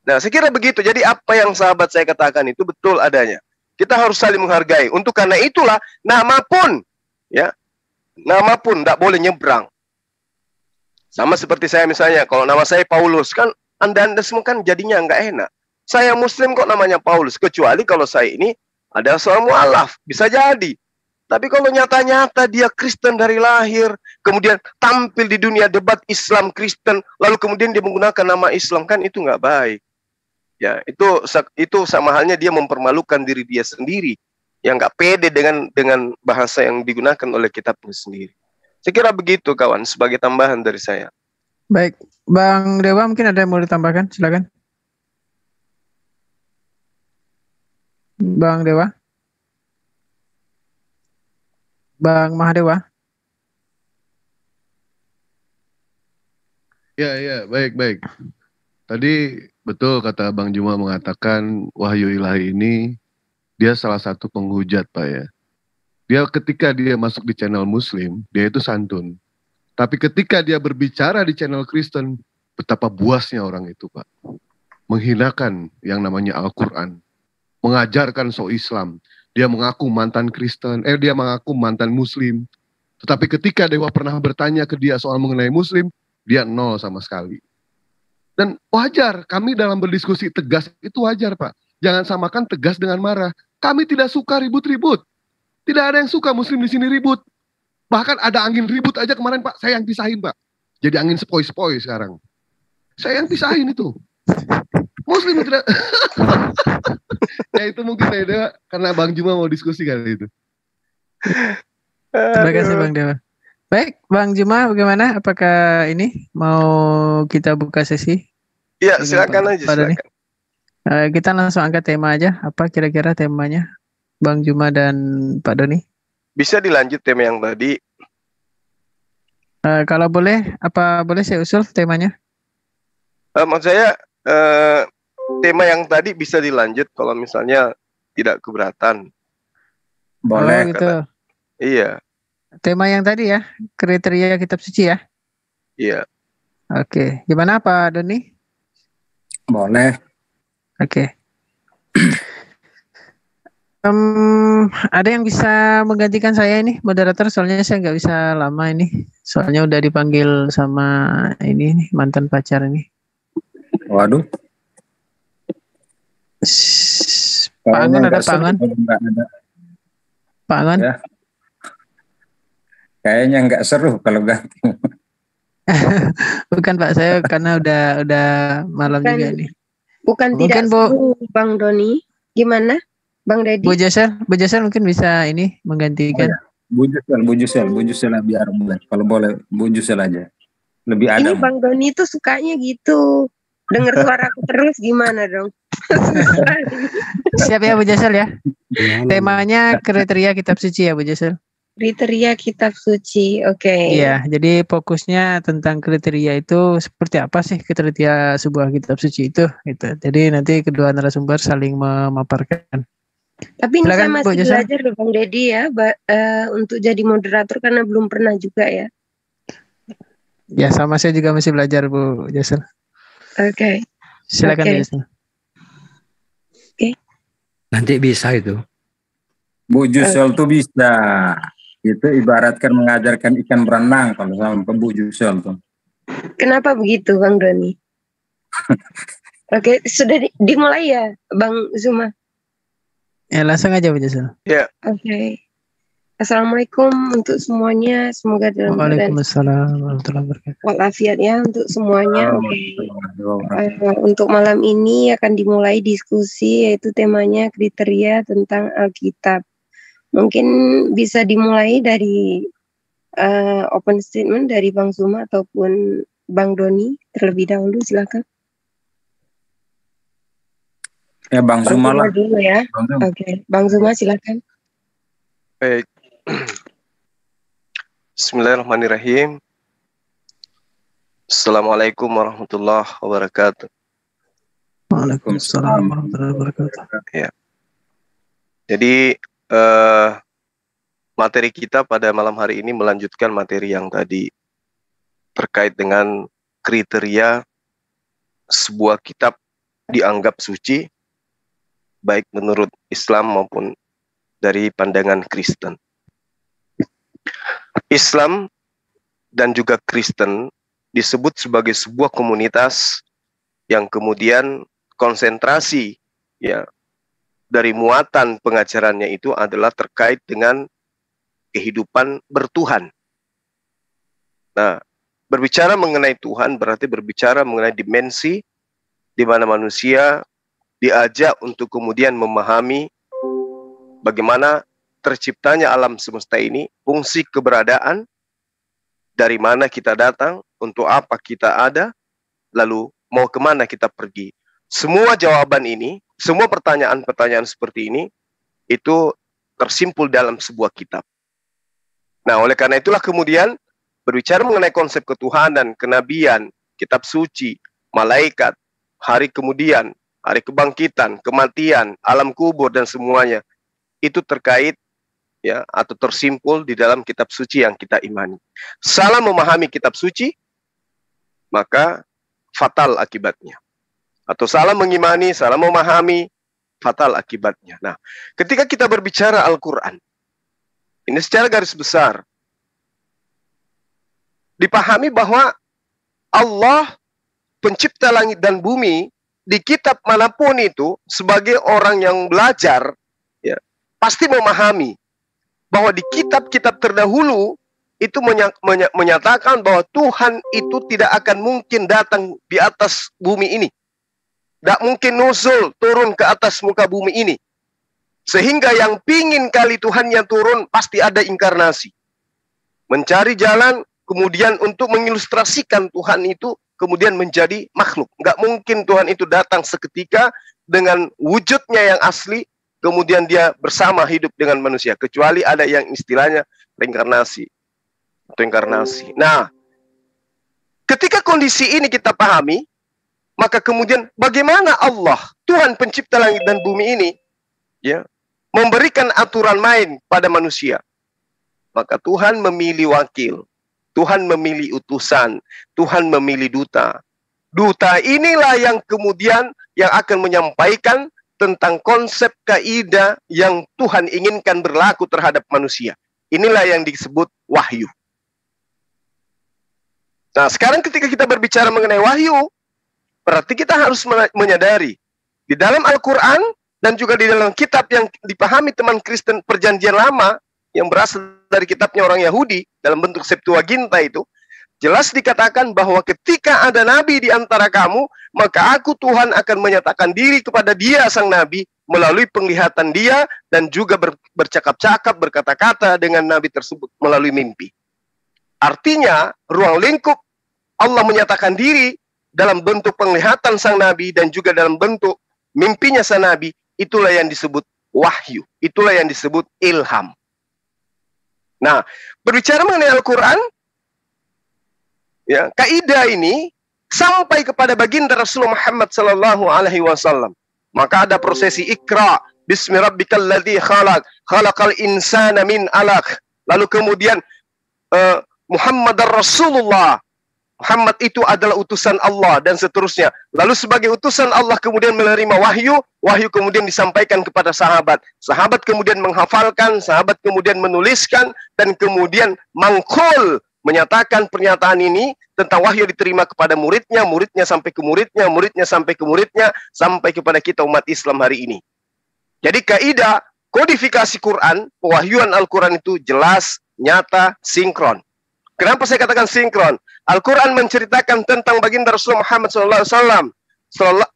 Nah, saya kira begitu. Jadi apa yang sahabat saya katakan itu betul adanya. Kita harus saling menghargai. Untuk karena itulah nama pun tidak boleh nyebrang. Sama seperti saya misalnya, kalau nama saya Paulus, kan Anda semua kan jadinya nggak enak. Saya Muslim kok namanya Paulus, kecuali kalau saya ini ada seorang mualaf, bisa jadi. Tapi kalau nyata-nyata dia Kristen dari lahir, kemudian tampil di dunia debat Islam Kristen, lalu kemudian dia menggunakan nama Islam, kan itu nggak baik. Ya, itu sama halnya dia mempermalukan diri dia sendiri, yang nggak pede dengan bahasa yang digunakan oleh kitabnya sendiri. Saya kira begitu kawan, sebagai tambahan dari saya. Baik, Bang Dewa mungkin ada yang mau ditambahkan, silakan. Bang Dewa. Bang Mahadewa. Ya, baik. Tadi betul kata Bang Juma mengatakan Wahyu Ilahi ini dia salah satu penghujat, Pak ya. Dia ketika dia masuk di channel Muslim, dia itu santun. Tapi ketika dia berbicara di channel Kristen, betapa buasnya orang itu, Pak. Menghinakan yang namanya Al-Quran. Mengajarkan soal Islam. Dia mengaku mantan Kristen, dia mengaku mantan Muslim. Tetapi ketika Dewa pernah bertanya ke dia soal mengenai Muslim, dia nol sama sekali. Dan wajar, kami dalam berdiskusi tegas itu wajar, Pak. Jangan samakan tegas dengan marah. Kami tidak suka ribut-ribut. Tidak ada yang suka Muslim di sini ribut. Bahkan ada angin ribut aja kemarin, Pak. Saya yang pisahin, Pak. Jadi angin sepoi-sepoi sekarang. Saya yang pisahin itu. Muslim tidak. Ya itu mungkin beda karena Bang Juma mau diskusi kali itu. Terima kasih Bang Dewa. Baik, Bang Juma bagaimana? Apakah ini mau kita buka sesi? Iya, silakan aja. Silakan. Kita langsung angkat tema aja. Apa kira-kira temanya? Bang Juma dan Pak Doni. Bisa dilanjut tema yang tadi. Kalau boleh, apa boleh saya usul temanya? Maksud saya tema yang tadi bisa dilanjut kalau misalnya tidak keberatan. Boleh. Oh, gitu. Iya. Tema yang tadi ya, kriteria kitab suci ya. Iya. Oke, gimana Pak Doni? Boleh. Oke. Ada yang bisa menggantikan saya ini moderator, soalnya saya nggak bisa lama ini, soalnya udah dipanggil sama ini nih, mantan pacar ini. Waduh. Pangan ada Pangan. Pangan. Ya. Kayaknya nggak seru kalau ganti. Bukan Pak, saya karena udah malam juga nih. Bukan mungkin tidak seru Bang Doni. Gimana? Bang Dedi. Bu Josel mungkin bisa ini menggantikan. Bu Josel biar boleh. Kalau boleh Bu Josel aja. Lebih ada. Ini Bang Doni tuh sukanya gitu. Dengar suaraku terus gimana dong? Siap ya Bu Jasel ya. Temanya kriteria kitab suci ya Bu Jasel. Kriteria kitab suci, oke. Iya, jadi fokusnya tentang kriteria itu seperti apa sih kriteria sebuah kitab suci itu gitu. Jadi nanti kedua narasumber saling memaparkan. Tapi ini saya Silakan, Bu masih Jasel. belajar loh Bang Deddy ya, untuk jadi moderator karena belum pernah juga ya. Ya, sama saya juga masih belajar Bu Jasel. Oke. Silakan Bu Oke. Jasel. Nanti bisa itu. Bu Jusel tuh bisa. Itu ibaratkan mengajarkan ikan berenang kalau sama Bu Jusel tuh. Kenapa begitu Bang Doni? Oke, sudah dimulai ya Bang Zuma? Ya, langsung aja Bu Jasel. Ya. Oke. Assalamualaikum untuk semuanya. Semoga dalam keadaan Waalaikumsalam warahmatullahi wabarakatuh. walafiat ya untuk semuanya. Oke. Untuk malam ini akan dimulai diskusi yaitu temanya kriteria tentang Alkitab. Mungkin bisa dimulai dari open statement dari Bang Zuma ataupun Bang Doni terlebih dahulu, silakan. Ya Bang Zuma lah. Dulu ya. Oke, Bang Zuma silakan. Baik. Bismillahirrahmanirrahim. Assalamualaikum warahmatullahi wabarakatuh. Waalaikumsalam warahmatullahi wabarakatuh. Ya. Jadi materi kita pada malam hari ini melanjutkan materi yang tadi terkait dengan kriteria sebuah kitab dianggap suci baik menurut Islam maupun dari pandangan Kristen. Islam dan juga Kristen disebut sebagai sebuah komunitas yang kemudian konsentrasi ya dari muatan pengajarannya itu adalah terkait dengan kehidupan bertuhan. Nah, berbicara mengenai Tuhan berarti berbicara mengenai dimensi di mana manusia diajak untuk kemudian memahami bagaimana terciptanya alam semesta ini, fungsi keberadaan, dari mana kita datang, untuk apa kita ada, lalu mau kemana kita pergi. Semua jawaban ini, semua pertanyaan-pertanyaan seperti ini, itu tersimpul dalam sebuah kitab. Nah, oleh karena itulah kemudian berbicara mengenai konsep ketuhanan, kenabian, kitab suci, malaikat, hari kemudian, hari kebangkitan, kematian, alam kubur, dan semuanya, itu terkait ya atau tersimpul di dalam kitab suci yang kita imani. Salah memahami kitab suci, maka fatal akibatnya. Atau salah mengimani, salah memahami, fatal akibatnya. Nah, ketika kita berbicara Al-Quran, ini secara garis besar, dipahami bahwa Allah pencipta langit dan bumi, di kitab manapun itu, sebagai orang yang belajar, ya, pasti memahami bahwa di kitab-kitab terdahulu itu menyatakan bahwa Tuhan itu tidak akan mungkin datang di atas bumi ini. Tidak mungkin nuzul, turun ke atas muka bumi ini. Sehingga yang pingin kali Tuhan yang turun pasti ada inkarnasi. Mencari jalan kemudian untuk mengilustrasikan Tuhan itu kemudian menjadi makhluk. Nggak mungkin Tuhan itu datang seketika dengan wujudnya yang asli, kemudian dia bersama hidup dengan manusia. Kecuali ada yang istilahnya reinkarnasi atau inkarnasi. Nah, ketika kondisi ini kita pahami, maka kemudian bagaimana Allah, Tuhan pencipta langit dan bumi ini, ya, memberikan aturan main pada manusia. Maka Tuhan memilih wakil, Tuhan memilih utusan, Tuhan memilih duta. Duta inilah yang kemudian yang akan menyampaikan tentang konsep kaidah yang Tuhan inginkan berlaku terhadap manusia. Inilah yang disebut wahyu. Nah, sekarang ketika kita berbicara mengenai wahyu, berarti kita harus menyadari di dalam Al-Quran dan juga di dalam kitab yang dipahami teman Kristen perjanjian lama yang berasal dari kitabnya orang Yahudi dalam bentuk Septuaginta itu, jelas dikatakan bahwa ketika ada nabi di antara kamu, maka aku Tuhan akan menyatakan diri kepada dia sang nabi melalui penglihatan dia dan juga bercakap-cakap, berkata-kata dengan nabi tersebut melalui mimpi. Artinya, ruang lingkup Allah menyatakan diri dalam bentuk penglihatan sang nabi dan juga dalam bentuk mimpinya sang nabi, itulah yang disebut wahyu, itulah yang disebut ilham. Nah, berbicara mengenai Al-Quran, ya, kaidah ini sampai kepada baginda Rasulullah Muhammad sallallahu alaihi wasallam. Maka ada prosesi Iqra bismi rabbikal ladzi khalaq, khalaqal insana min 'alaq. Lalu kemudian Muhammadar Rasulullah, Muhammad itu adalah utusan Allah, dan seterusnya. Lalu sebagai utusan Allah kemudian menerima wahyu, wahyu kemudian disampaikan kepada sahabat. Sahabat kemudian menghafalkan, sahabat kemudian menuliskan, dan kemudian mangkul menyatakan pernyataan ini tentang wahyu diterima kepada muridnya, muridnya sampai ke muridnya, muridnya sampai ke muridnya, sampai kepada kita umat Islam hari ini. Jadi kaidah kodifikasi Quran, pewahyuan Al-Quran itu jelas, nyata, sinkron. Kenapa saya katakan sinkron? Al-Quran menceritakan tentang baginda Rasulullah Muhammad SAW.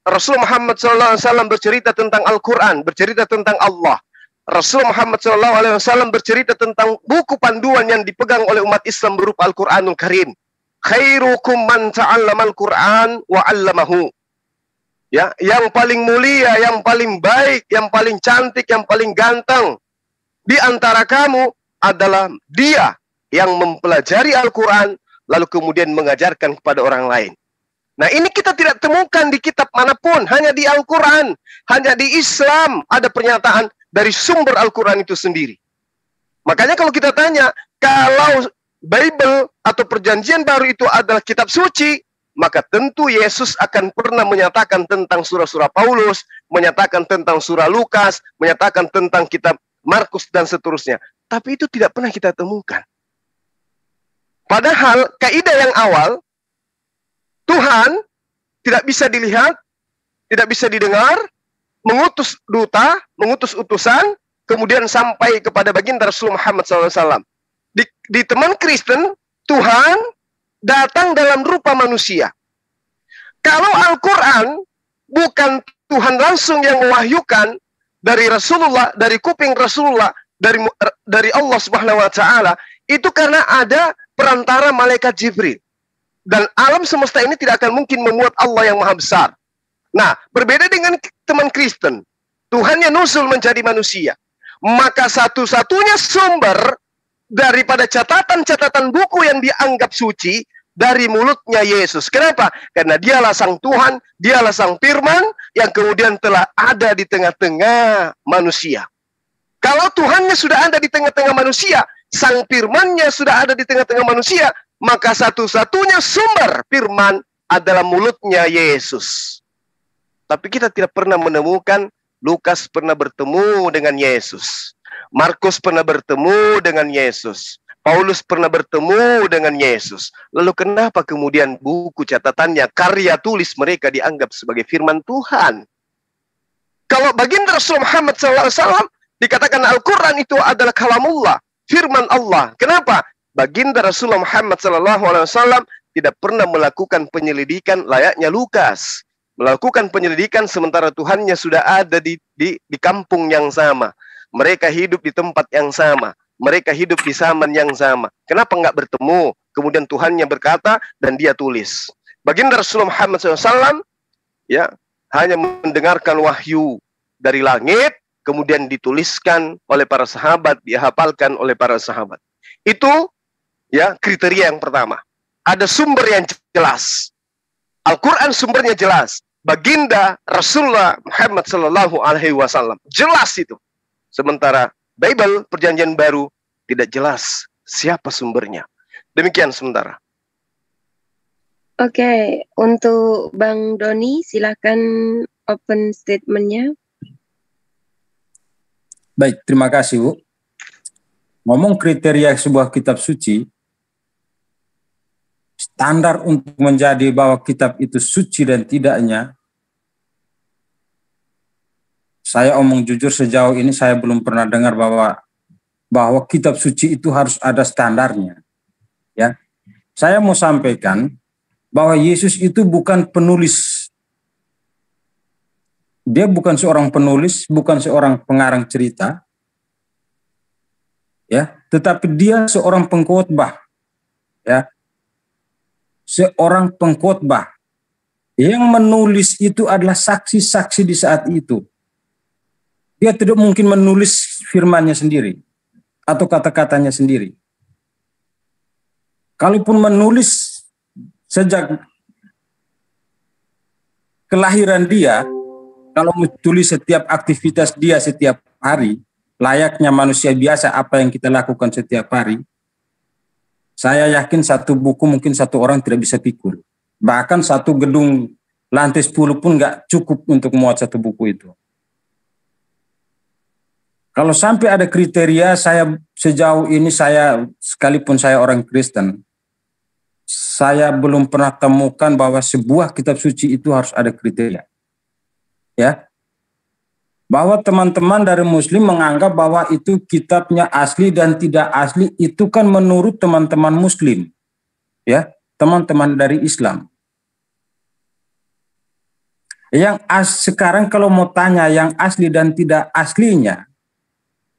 Rasul Muhammad SAW bercerita tentang Al-Quran, bercerita tentang Allah. Rasul Muhammad SAW bercerita tentang buku panduan yang dipegang oleh umat Islam berupa Al-Quranul Karim. Khairukum man ta'allamal Quran wa 'allamahu. Ya, yang paling mulia, yang paling baik, yang paling cantik, yang paling ganteng di antara kamu adalah dia yang mempelajari Al-Quran lalu kemudian mengajarkan kepada orang lain. Nah, ini kita tidak temukan di kitab manapun, hanya di Al-Quran, hanya di Islam ada pernyataan dari sumber Al-Quran itu sendiri. Makanya kalau kita tanya, kalau Bible atau perjanjian baru itu adalah kitab suci, maka tentu Yesus akan pernah menyatakan tentang surah-surah Paulus, menyatakan tentang surah Lukas, menyatakan tentang kitab Markus dan seterusnya. Tapi itu tidak pernah kita temukan. Padahal kaidah yang awal, Tuhan tidak bisa dilihat, tidak bisa didengar, mengutus duta, mengutus utusan, kemudian sampai kepada baginda Rasulullah Muhammad SAW. Di teman Kristen, Tuhan datang dalam rupa manusia. Kalau Al-Quran bukan Tuhan langsung yang mewahyukan dari Rasulullah, dari kuping Rasulullah, dari Allah Subhanahu wa taala, itu karena ada perantara malaikat Jibril. Dan alam semesta ini tidak akan mungkin memuat Allah yang maha besar. Nah, berbeda dengan teman Kristen, Tuhan yang nusul menjadi manusia. Maka satu-satunya sumber daripada catatan-catatan buku yang dianggap suci dari mulutnya Yesus. Kenapa? Karena dialah sang Tuhan, dialah sang firman yang kemudian telah ada di tengah-tengah manusia. Kalau Tuhannya sudah ada di tengah-tengah manusia, sang firmannya sudah ada di tengah-tengah manusia, maka satu-satunya sumber firman adalah mulutnya Yesus. Tapi kita tidak pernah menemukan Lukas pernah bertemu dengan Yesus. Markus pernah bertemu dengan Yesus. Paulus pernah bertemu dengan Yesus. Lalu kenapa kemudian buku catatannya, karya tulis mereka dianggap sebagai firman Tuhan? Kalau baginda Rasulullah Muhammad SAW dikatakan Al-Quran itu adalah kalamullah, firman Allah. Kenapa? Baginda Rasulullah Muhammad SAW tidak pernah melakukan penyelidikan layaknya Lukas. Melakukan penyelidikan sementara Tuhannya sudah ada di kampung yang sama. Mereka hidup di tempat yang sama. Mereka hidup di zaman yang sama. Kenapa nggak bertemu? Kemudian Tuhannya berkata dan dia tulis. Baginda Rasulullah Muhammad SAW ya, hanya mendengarkan wahyu dari langit, kemudian dituliskan oleh para sahabat, dihafalkan oleh para sahabat. Itu ya kriteria yang pertama. Ada sumber yang jelas. Al-Quran sumbernya jelas. Baginda Rasulullah Muhammad Sallallahu Alaihi Wasallam jelas itu. Sementara Bible Perjanjian Baru tidak jelas siapa sumbernya. Demikian sementara. Oke, untuk Bang Doni silakan open statementnya. Baik, terima kasih Bu. Ngomong kriteria sebuah kitab suci, standar untuk menjadi bahwa kitab itu suci dan tidaknya, saya omong jujur sejauh ini saya belum pernah dengar bahwa kitab suci itu harus ada standarnya. Ya, saya mau sampaikan bahwa Yesus itu bukan penulis. Dia bukan seorang penulis, bukan seorang pengarang cerita. Ya, tetapi dia seorang pengkhotbah. Ya. Seorang pengkhotbah Yang menulis itu adalah saksi-saksi di saat itu. Dia tidak mungkin menulis firman-Nya sendiri atau kata-katanya sendiri. Kalaupun menulis sejak kelahiran dia, kalau menulis setiap aktivitas dia setiap hari, layaknya manusia biasa apa yang kita lakukan setiap hari, saya yakin satu buku mungkin satu orang tidak bisa pikul. Bahkan satu gedung lantai 10 pun nggak cukup untuk muat satu buku itu. Kalau sampai ada kriteria, saya sejauh ini sekalipun saya orang Kristen, saya belum pernah temukan bahwa sebuah kitab suci itu harus ada kriteria. Ya. Bahwa teman-teman dari Muslim menganggap bahwa itu kitabnya asli dan tidak asli, itu kan menurut teman-teman Muslim. Ya, teman-teman dari Islam. Sekarang kalau mau tanya yang asli dan tidak aslinya,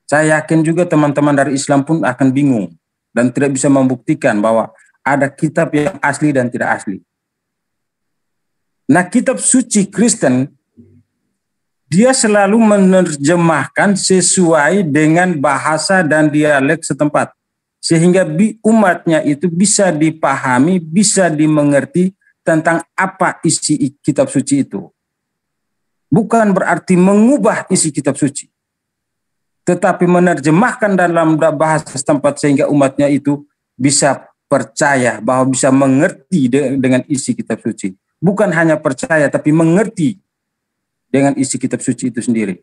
saya yakin juga teman-teman dari Islam pun akan bingung dan tidak bisa membuktikan bahwa ada kitab yang asli dan tidak asli. Nah, kitab suci Kristen, dia selalu menerjemahkan sesuai dengan bahasa dan dialek setempat. Sehingga umatnya itu bisa dipahami, bisa dimengerti tentang apa isi kitab suci itu. Bukan berarti mengubah isi kitab suci, tetapi menerjemahkan dalam bahasa setempat sehingga umatnya itu bisa percaya bahwa bisa mengerti dengan isi kitab suci. Bukan hanya percaya, tapi mengerti dengan isi kitab suci itu sendiri.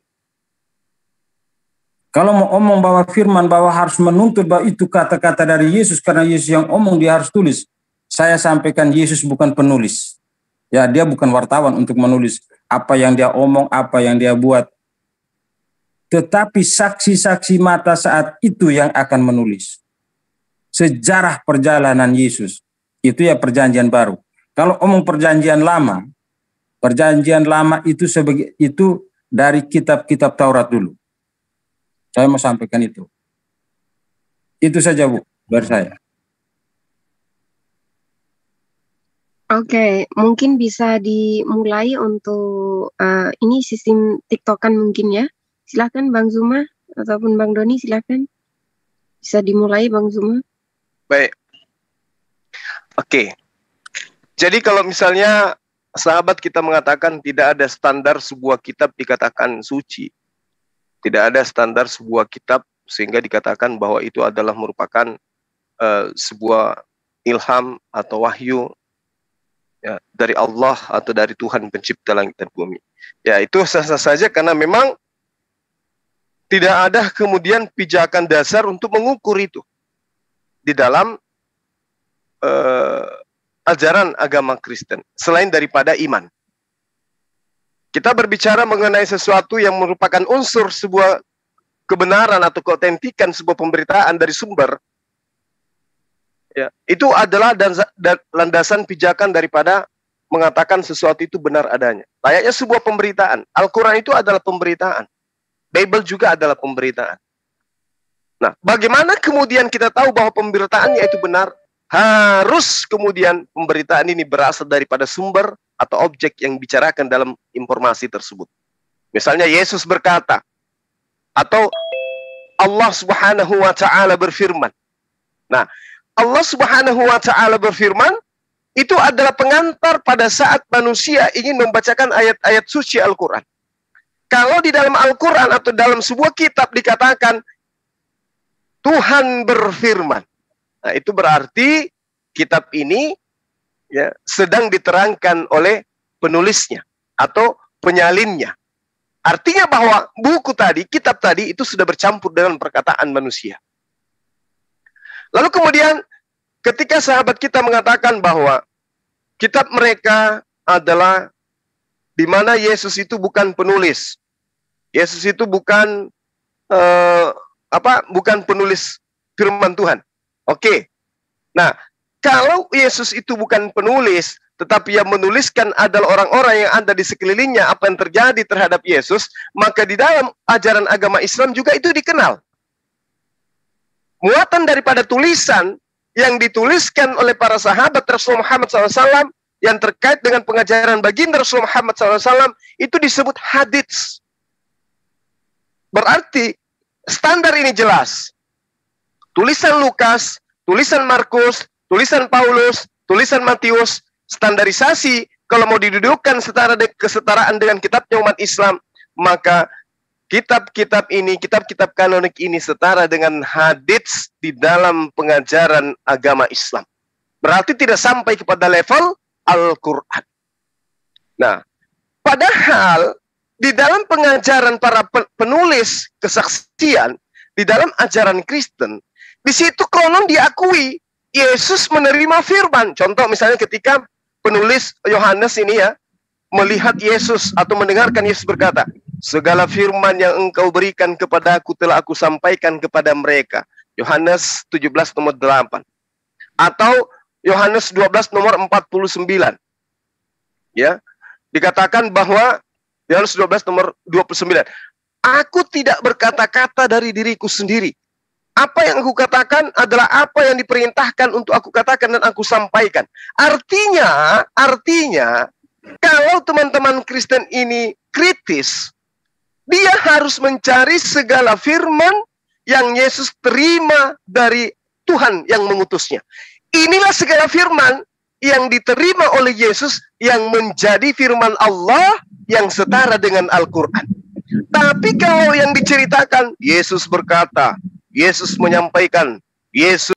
Kalau mau omong bahwa firman bahwa harus menuntut bahwa itu kata-kata dari Yesus karena Yesus yang omong dia harus tulis. Saya sampaikan Yesus bukan penulis. Ya, dia bukan wartawan untuk menulis apa yang dia omong, apa yang dia buat. Tetapi saksi-saksi mata saat itu yang akan menulis. Sejarah perjalanan Yesus. Itu ya perjanjian baru. Kalau omong perjanjian lama itu dari kitab-kitab Taurat dulu. Saya mau sampaikan itu. Itu saja, Bu, dari saya. Oke, mungkin bisa dimulai untuk ini sistem TikTokan mungkin ya. Silakan Bang Zuma ataupun Bang Doni, silakan. Bisa dimulai Bang Zuma. Baik. Oke. Jadi kalau misalnya sahabat kita mengatakan tidak ada standar sebuah kitab dikatakan suci. Tidak ada standar sebuah kitab sehingga dikatakan bahwa itu adalah merupakan sebuah ilham atau wahyu ya, dari Allah atau dari Tuhan pencipta langit dan bumi. Ya, itu sah-sah saja karena memang tidak ada kemudian pijakan dasar untuk mengukur itu di dalam ajaran agama Kristen selain daripada iman. Kita berbicara mengenai sesuatu yang merupakan unsur sebuah kebenaran atau keautentikan sebuah pemberitaan dari sumber. Ya, itu adalah landasan pijakan daripada mengatakan sesuatu itu benar adanya. Layaknya sebuah pemberitaan. Al-Quran itu adalah pemberitaan. Bible juga adalah pemberitaan. Nah, bagaimana kemudian kita tahu bahwa pemberitaannya itu benar? Harus kemudian pemberitaan ini berasal daripada sumber atau objek yang dibicarakan dalam informasi tersebut. Misalnya Yesus berkata, atau Allah Subhanahu wa Ta'ala berfirman. Nah, Allah Subhanahu wa Ta'ala berfirman itu adalah pengantar pada saat manusia ingin membacakan ayat-ayat suci Al-Quran. Kalau di dalam Al-Quran atau dalam sebuah kitab dikatakan Tuhan berfirman, nah itu berarti kitab ini ya sedang diterangkan oleh penulisnya atau penyalinnya. Artinya bahwa buku tadi, kitab tadi itu sudah bercampur dengan perkataan manusia. Lalu kemudian ketika sahabat kita mengatakan bahwa kitab mereka adalah di mana Yesus itu bukan penulis. Yesus itu bukan bukan penulis firman Tuhan. Oke. Nah, kalau Yesus itu bukan penulis, tetapi yang menuliskan adalah orang-orang yang ada di sekelilingnya apa yang terjadi terhadap Yesus, maka di dalam ajaran agama Islam juga itu dikenal. Muatan daripada tulisan yang dituliskan oleh para sahabat Rasulullah Muhammad SAW yang terkait dengan pengajaran baginda Rasulullah Muhammad SAW itu disebut hadits. Berarti standar ini jelas. Tulisan Lukas, tulisan Markus, tulisan Paulus, tulisan Matius, standarisasi kalau mau didudukkan kesetaraan dengan kitabnya umat Islam, maka kitab-kitab ini, kitab-kitab kanonik ini setara dengan hadits di dalam pengajaran agama Islam. Berarti tidak sampai kepada level Al-Quran. Nah, padahal di dalam pengajaran para penulis kesaksian, di dalam ajaran Kristen, di situ konon diakui Yesus menerima firman. Contoh misalnya ketika penulis Yohanes ini ya, melihat Yesus atau mendengarkan Yesus berkata, segala firman yang engkau berikan kepadaku telah aku sampaikan kepada mereka. Yohanes 17 nomor 8. Atau Yohanes 12 nomor 49. Ya. Dikatakan bahwa Yohanes 12 nomor 29. Aku tidak berkata-kata dari diriku sendiri. Apa yang aku katakan adalah apa yang diperintahkan untuk aku katakan dan aku sampaikan. Artinya kalau teman-teman Kristen ini kritis, dia harus mencari segala firman yang Yesus terima dari Tuhan yang mengutusnya. Inilah segala firman yang diterima oleh Yesus yang menjadi firman Allah yang setara dengan Al-Quran. Tapi kalau yang diceritakan, Yesus berkata, Yesus menyampaikan, Yesus